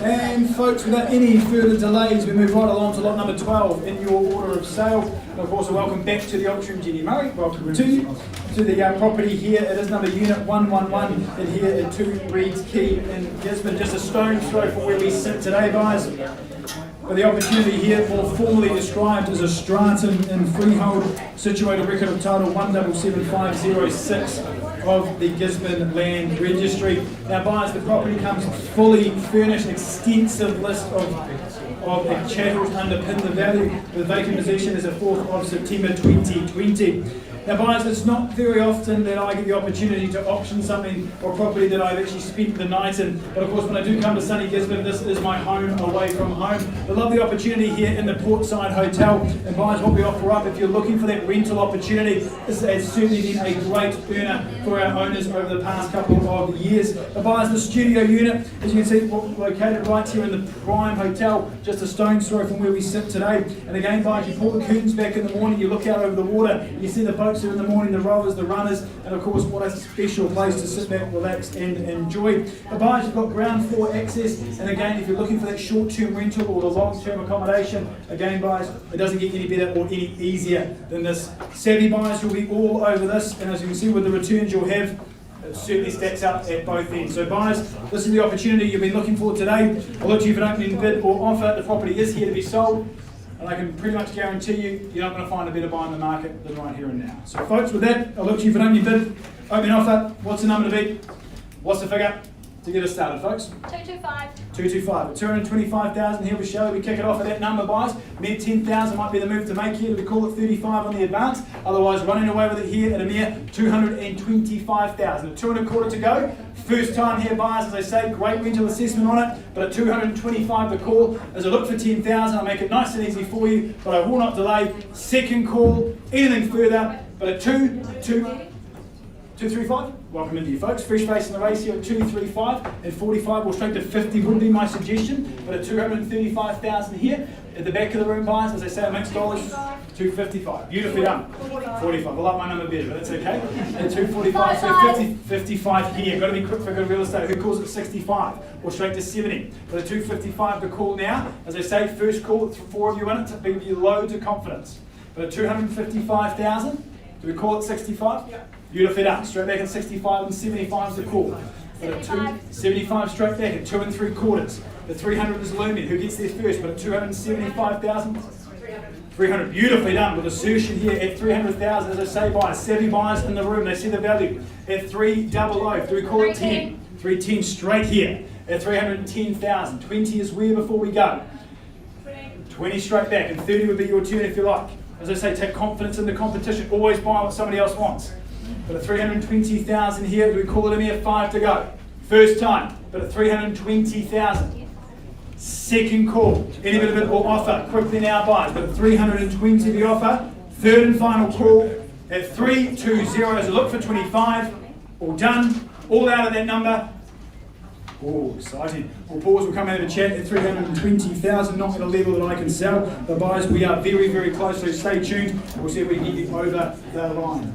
And folks, without any further delays, we move right along to lot number 12 in your order of sale. And of course, a welcome back to the auction, Jenny Murray. Welcome to you. To the property here, it is number unit 111 in here at 2 Reeds Quay in Gisborne. Just a stone's throw from where we sit today, guys. But the opportunity here, more formally described as a stratum in freehold, situated record of title 177506 of the Gisborne Land Registry. Now, buyers, the property comes fully furnished, extensive list of chattels underpin the value. The vacant possession is the 4th of September 2020. Now, buyers, it's not very often that I get the opportunity to auction something or property that I've actually spent the night in. But of course, when I do come to sunny Gisborne, this is my home away from home. I love the opportunity here in the Portside Hotel. And buyers, what we offer up, if you're looking for that rental opportunity, this has certainly been a great earner for our owners over the past couple of years. But buyers, the studio unit, as you can see, located right here in the Prime Hotel, just a stone's throw from where we sit today. And again, buyers, you pull the curtains back in the morning, you look out over the water, you see the boats here in the morning, the rowers, the runners, and of course, what a special place to sit back, relax, and enjoy. But buyers, you've got ground floor access, and again, if you're looking for that short-term rental or the long-term accommodation, again, buyers, it doesn't get any better or any easier than this. Savvy buyers will be all over this, and as you can see with the returns you'll have, it certainly stacks up at both ends. So buyers, this is the opportunity you've been looking for today. I'll look to you for an opening bid or offer. The property is here to be sold. And I can pretty much guarantee you, you're not going to find a better buy in the market than right here and now. So folks, with that, I'll look to you for an opening bid, opening offer. What's the number to beat? What's the figure to get us started, folks? 225. 225. At 225,000 here with Shelley, we kick it off at that number, guys. Mere 10,000 might be the move to make here. We call it 35 on the advance. Otherwise, running away with it here at a mere 225,000. 2.25 to go. First time here, buyers, as I say, great rental assessment on it. But at 225 the call. As I look for 10,000, I'll make it nice and easy for you, but I will not delay. Second call, anything further. But at 235, welcome into you folks. Fresh face in the race here at 235 and 45 or straight to 50 would be my suggestion. But at 235,000 here at the back of the room, buyers, as I say, mixed dollars, 255. Beautifully done. 45. I like my number better, but that's okay. At 245, so 55 here. Got to be quick for good real estate. Who calls it 65 or straight to 70? But at 255 the call now. As I say, first call, 4 of you in it to give you loads of confidence. But at 255,000, do we call it 65? Yeah. Beautifully done. Straight back at 65 and 75 is the call. But at 275 straight back at 2 3/4. The 300 is looming. Who gets there first? But at 275,000, 300. Beautifully done with assertion here at 300,000. As I say, buyers, savvy buyers in the room. They see the value at 300. Do we call it 10? 310 straight here at 310,000. 20 is where before we go. 20 straight back, and 30 would be your turn if you like. As I say, take confidence in the competition. Always buy what somebody else wants. But at 320,000 here, we call it a mere 5 to go. First time, but at 320,000. Second call, any bit of it or offer, quickly now buys, but at 320 the offer. Third and final call at 320 as a look for 25. All done, all out of that number. Oh, exciting. We'll pause, we'll come out of a chat at 320,000, not at a level that I can sell. But buyers, we are very, very close, so stay tuned. We'll see if we can get you over the line.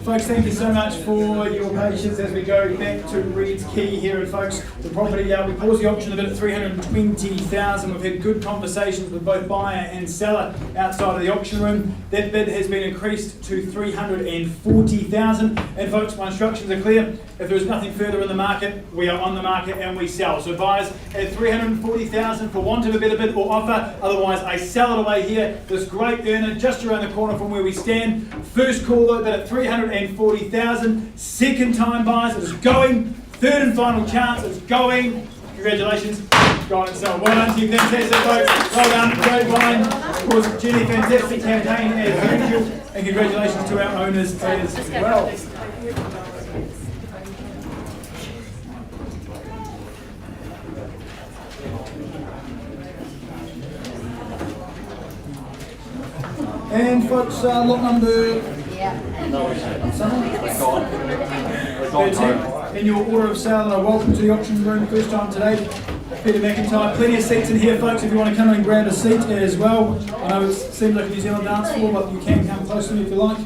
Folks, thank you so much for your patience as we go back to Reed's Key here. And folks, the property, we paused the auction a bit at 320,000. We've had good conversations with both buyer and seller outside of the auction room. That bid has been increased to 340,000. And folks, my instructions are clear. If there is nothing further in the market, we are on the market and we sell. So buyers at 340,000 for want of a better bid or offer. Otherwise, I sell it away here. This great earner just around the corner from where we stand. First call though, bid at 340,000. Second time buyers, it is going. Third and final chance, it's going. Congratulations. Go on and sell. Well done to you, fantastic folks. Well done, great wine. Of course, Jenny, fantastic campaign as usual. And congratulations to our owners as well. And folks, lot number 13 in your order of sale, and welcome to the auction room. First time today, Peter McIntyre. Plenty of seats in here, folks, if you want to come in and grab a seat as well. I know it seems like a New Zealand dance floor, but you can come close to me if you like.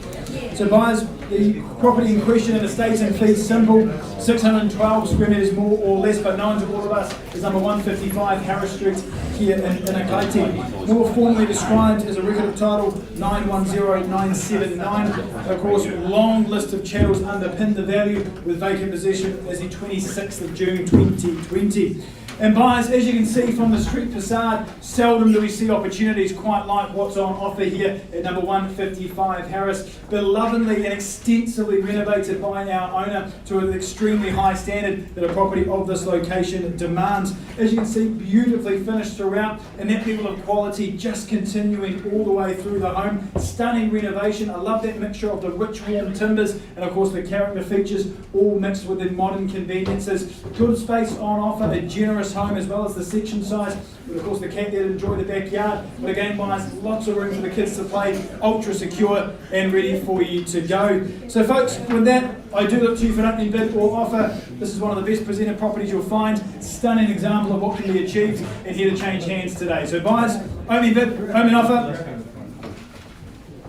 So buyers, the property in question in estates and fees simple, 612 square metres more or less, but known to all of us is number 155 Harris Street here in Akaiti. More formally described as a record of title 910979. Of course, long list of channels underpin the value with vacant possession as the 26th of June 2020. And buyers, as you can see from the street facade, seldom do we see opportunities quite like what's on offer here at number 155 Harris. Belovedly and extensively renovated by our owner to an extremely high standard that a property of this location demands. As you can see, beautifully finished throughout, and that level of quality just continuing all the way through the home. Stunning renovation. I love that mixture of the rich warm timbers and of course the character features all mixed with the modern conveniences. Good space on offer, a generous home as well as the section size, with of course the cat there to enjoy the backyard, but again buyers, lots of room for the kids to play, ultra secure and ready for you to go. So folks, with that, I do look to you for an opening bid or offer. This is one of the best presented properties you'll find. Stunning example of what can be achieved and here to change hands today. So buyers, opening bid, opening offer.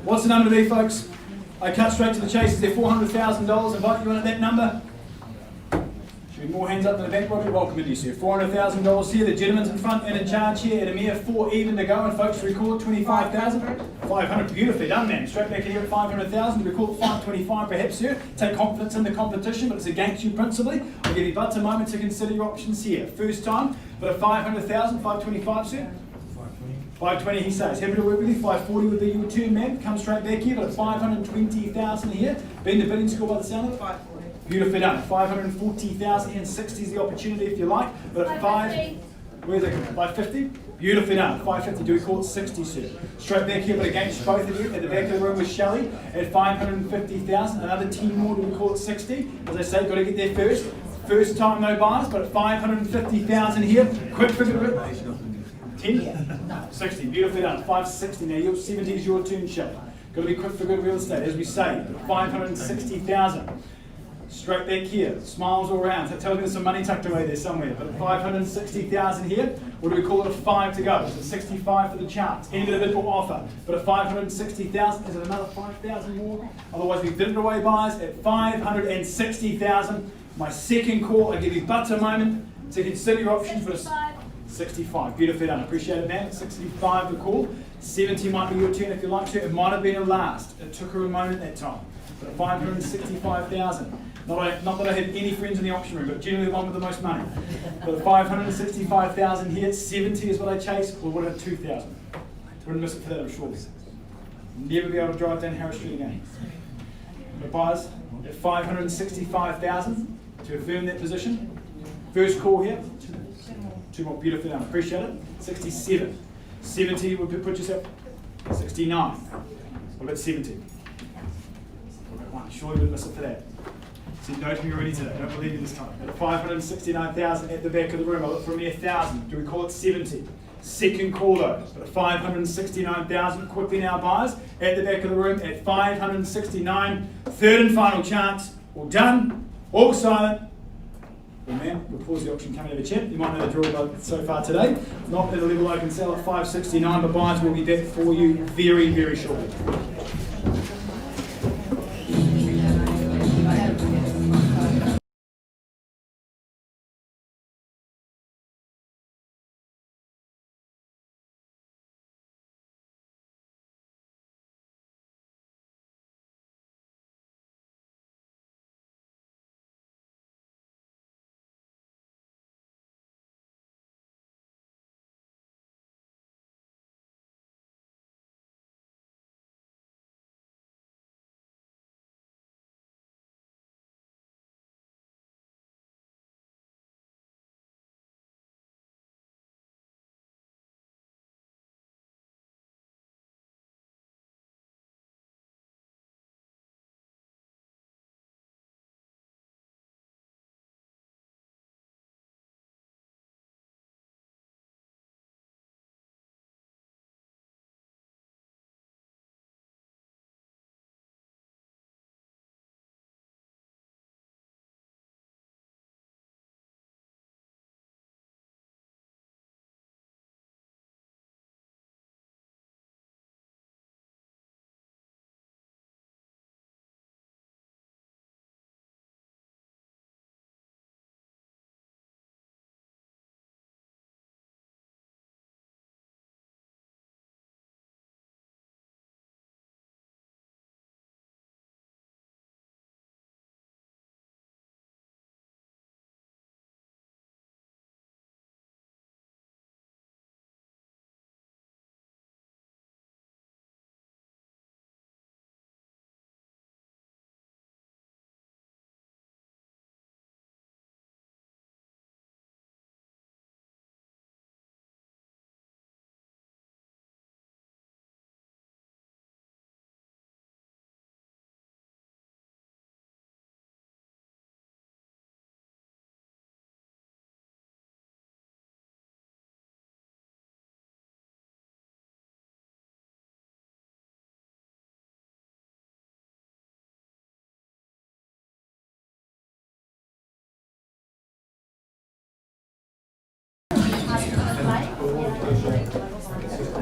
What's the number to be, folks? I cut straight to the chase. Is there $400,000? Invite you in at that number. Should be more hands up than the back, Robbie. Welcome in, you sir. $400,000 here. The gentleman's in front and in charge here at a mere 4 even to go. And folks, we call it 25,000. 500. Beautifully done, man. Straight back in here at 500,000. We call it 525, perhaps, sir. Take confidence in the competition, but it's against you principally. I'll give you but a moment to consider your options here. First time, but at 500,000, 525, sir. 520, he says. Happy to work with you. 540 would be your turn, man. Come straight back here, but at 520,000 here. Been the bidding score by the sound of it. 540. Beautifully done. 540,000 and 60 is the opportunity if you like. But at 5, where's it? 550? Beautifully done. 550. Do we call it 60, sir? Straight back here, but against both of you at the back of the room with Shelley at 550,000. Another 10 more. Do we call it 60? As I say, got to get there first. First time no buyers, but at 550,000 here. Quick figure. 10? 60. Beautifully done. 560. Now your 70 is your turn, Shelley. Got to be quick for good real estate, as we say. 560,000. Straight back here, smiles all around. That tells me there's some money tucked away there somewhere. But at 560,000 here, what do we call it? A 5 to go. So 65 for the chance. End of the bid or offer. But at 560,000, is it another 5,000 more? Otherwise, we bid it away, buyers at 560,000. My second call. I give you but a moment to consider your options for 65. Beautifully done. Appreciate it, man. 65 the call. 70 might be your turn if you like to. It might have been a last. It took her a moment that time. But at 565,000. Not that I had any friends in the auction room, but generally the one with the most money. But at 565,000 here, 70 is what I chase, or what at 2,000? Wouldn't miss it for that, I'm sure. Never be able to drive down Harris Street again. But buyers, at 565,000 to affirm that position. First call here. Two more, beautifully done. Appreciate it. 67. 70 would put yourself. 69. What about 70? What about 1? Surely wouldn't miss it for that. So no to me already today. I don't believe you this time. At 569,000 at the back of the room. I look for a mere 1,000. Do we call it 70? Second call though. But at 569,000. Quickly now, buyers. At the back of the room at 569. Third and final chance. All done. All silent. Well, man, we'll pause the auction, come and have a chat. You might know the drill so far today. Not at a level I can sell at 569, but buyers will be back for you very, very shortly.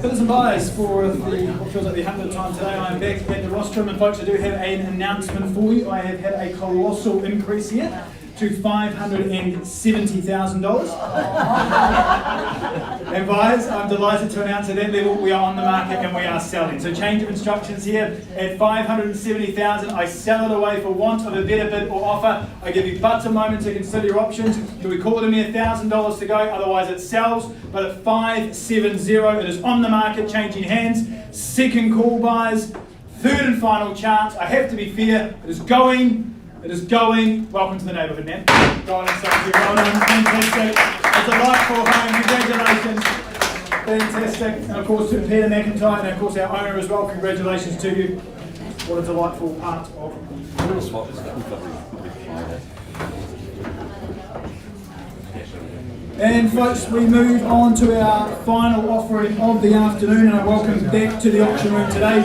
Bidders and buyers for what feels like the 100th time today, I am back at the rostrum, and folks, I do have an announcement for you. I have had a colossal increase here to $570,000. And buyers, I'm delighted to announce at that level we are on the market and we are selling. So change of instructions here at $570,000. I sell it away for want of a better bid or offer. I give you but a moment to consider your options. Do we call it a mere $1,000 to go? Otherwise it sells. But at $570, it is on the market, changing hands. Second call, buyers. Third and final chance. I have to be fair. It is going. It is going. Welcome to the neighbourhood, man. Go on and thank you. Well done. Fantastic. A delightful home. Congratulations. Fantastic. And of course to Peter McIntyre and of course our owner as well. Congratulations to you. What a delightful part of. And folks, we move on to our final offering of the afternoon, and I welcome back to the auction room today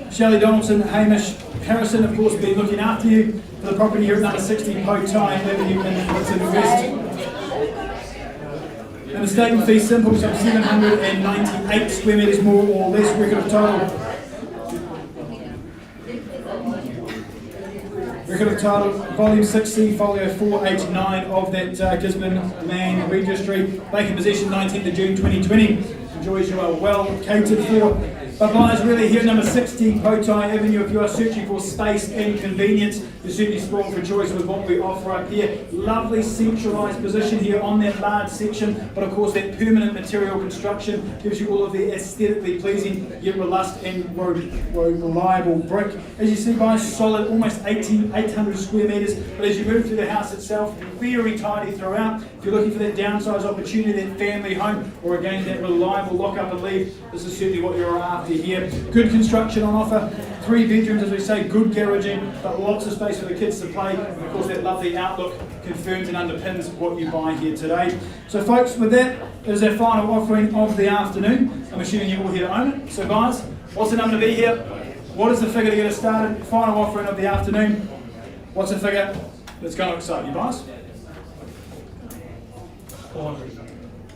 Shelley Donaldson, Hamish Harrison, of course, been looking after you for the property here at number 60 Potai Avenue in Hudson West. And the statement fee simple, some 798 square metres more or less, record of title. Record of title, volume 6C, folio 489 of that Gisborne Land Registry. Vacant possession 19th of June 2020. Enjoys you are well catered for. But buyers, really here at number 60 Potai Avenue, if you are searching for space and convenience, you're certainly spoiled for choice with what we offer up here. Lovely centralised position here on that large section, but of course that permanent material construction gives you all of the aesthetically pleasing yet robust and reliable brick. As you see, buyers, solid, almost 800 square metres, but as you move through the house itself, very tidy throughout. If you're looking for that downsize opportunity, that family home, or again that reliable lock up and leave, this is certainly what you're after here. Good construction on offer, 3 bedrooms as we say, good garaging, but lots of space for the kids to play, and of course that lovely outlook confirms and underpins what you buy here today. So folks, with that is our final offering of the afternoon. I'm assuming you're all here to own it. So guys, what's the number to be here? What is the figure to get us started? Final offering of the afternoon. What's the figure that's going to excite you guys? 400.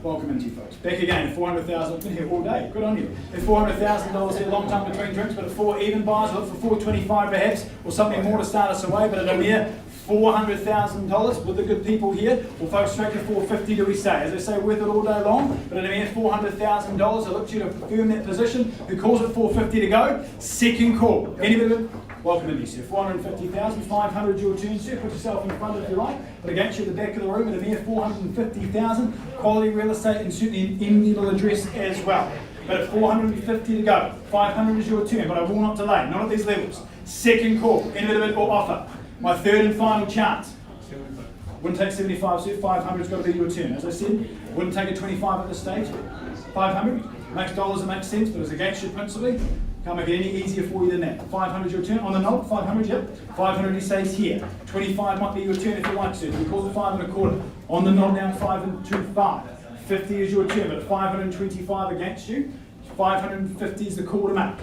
Welcome into you folks. Back again, 400,000. I've been here all day. Good on you. At $400,000 here, long time between drinks, but at 4 even buys, look for 425 perhaps, or something more to start us away. But at a mere $400,000 with the good people here, well folks, straight to 450 do we say. As I say, worth it all day long, but at a mere $400,000, I look to you to confirm that position. Who calls it 450 to go? Second call. Anybody? Welcome in, sir. 450,000, 500 your turn, sir. Put yourself in front if you like, but against you at the back of the room at a mere 450,000. Quality real estate and certainly an enviable address as well. But at 450 to go, 500 is your turn, but I will not delay, not at these levels. Second call, end of the bid or offer. My third and final chance. Wouldn't take 75, sir. 500 has got to be your turn. As I said, wouldn't take a 25 at this stage. 500 makes dollars, it makes sense, but it's against you principally. Can't make it any easier for you than that. 500 your turn. On the knob, 500, yep. 500 he stays here. 25 might be your turn if you like to. We call it 5 1/4. On the knob now, 5 and 2, 5. 50 is your turn, but 525 against you. 550 is the call to make.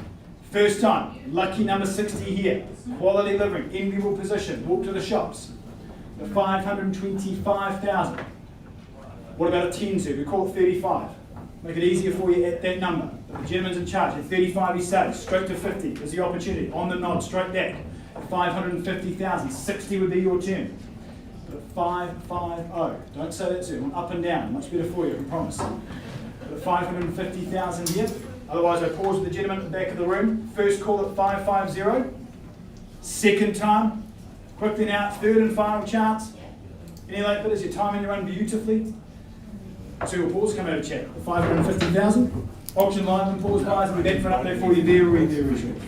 First time, lucky number 60 here. Quality living, enviable position. Walk to the shops. The 525,000. What about a 10 to? We call it 35. Make it easier for you at that number. But the gentleman's in charge. At 35 he says, straight to 50 is the opportunity. On the nod, straight back. At 550,000, 60 would be your turn. But at 550, don't say that soon. Up and down, much better for you, I can promise. But at 550,000 here. Otherwise I pause with the gentleman at the back of the room. First call at 550. Second time. Quickly now, third and final chance. Any late bidders, your timing you run beautifully. So we'll pause, come over and chat. 550,000. Auction live and pause buys, and we'll be back for an update for you very, very shortly.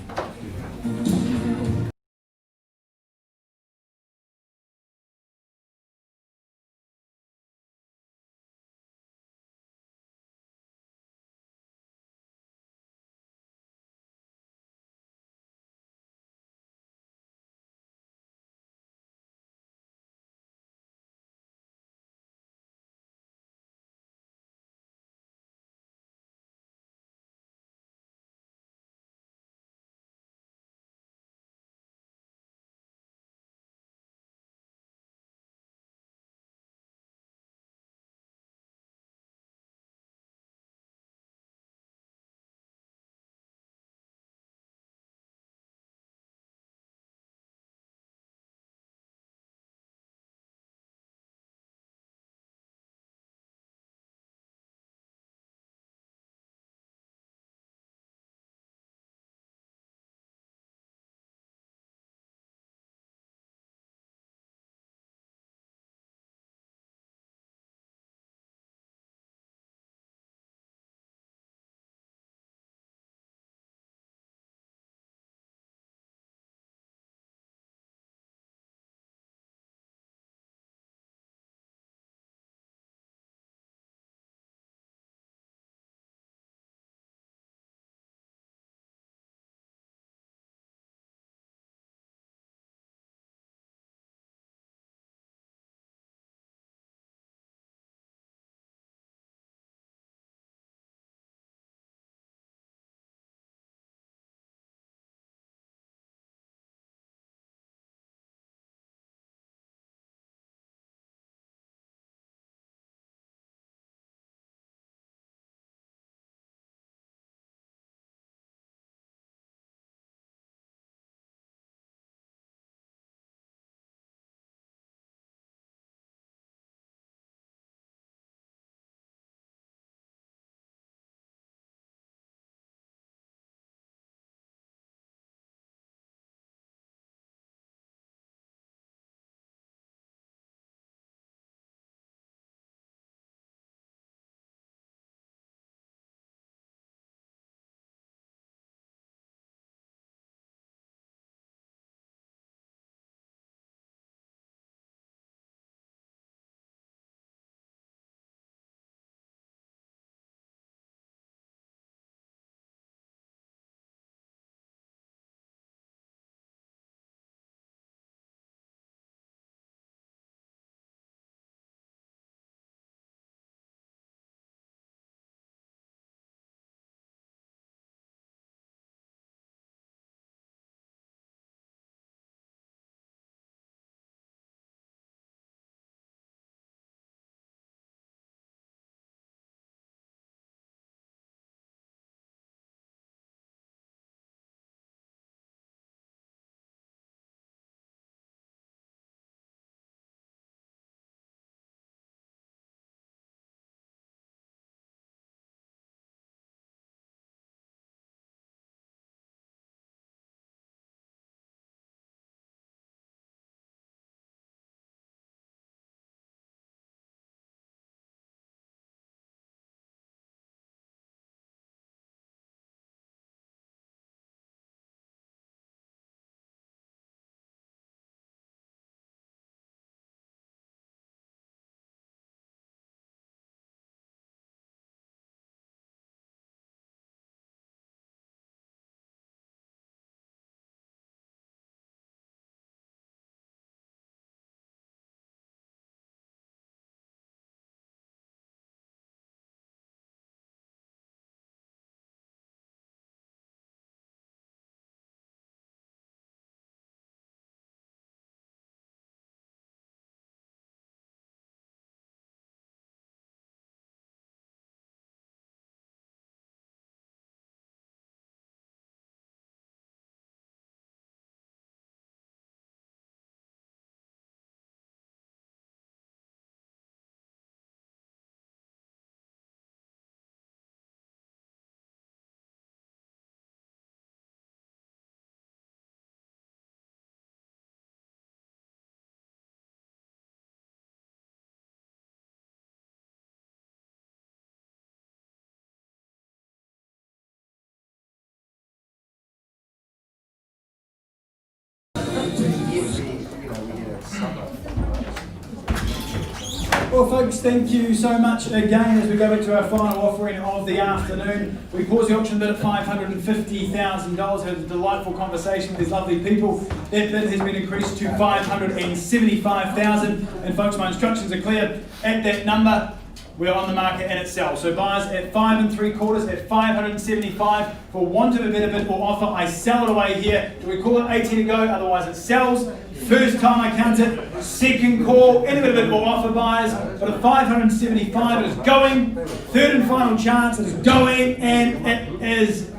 Well, folks, thank you so much again as we go back to our final offering of the afternoon. We paused the auction bid at $550,000. Had a delightful conversation with these lovely people. That bid has been increased to $575,000. And folks, my instructions are clear. At that number, we're on the market and it sells. So buyers at 5 3/4 at 575 for want of a better bid or offer. I sell it away here. Do we call it 80 to go? Otherwise it sells. First time I count it. Second call. Any bit or offer buyers. But at 575 it is going. Third and final chance. It is going and it is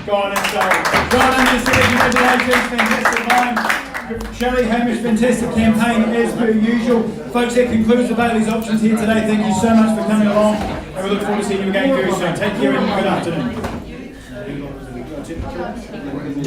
gone and sold. Well done, congratulations. Fantastic line. Shelley, Hamish, fantastic campaign as per usual. Folks, that concludes the Bayleys options here today. Thank you so much for coming along, and we look forward to seeing you again very soon. Take care and good afternoon.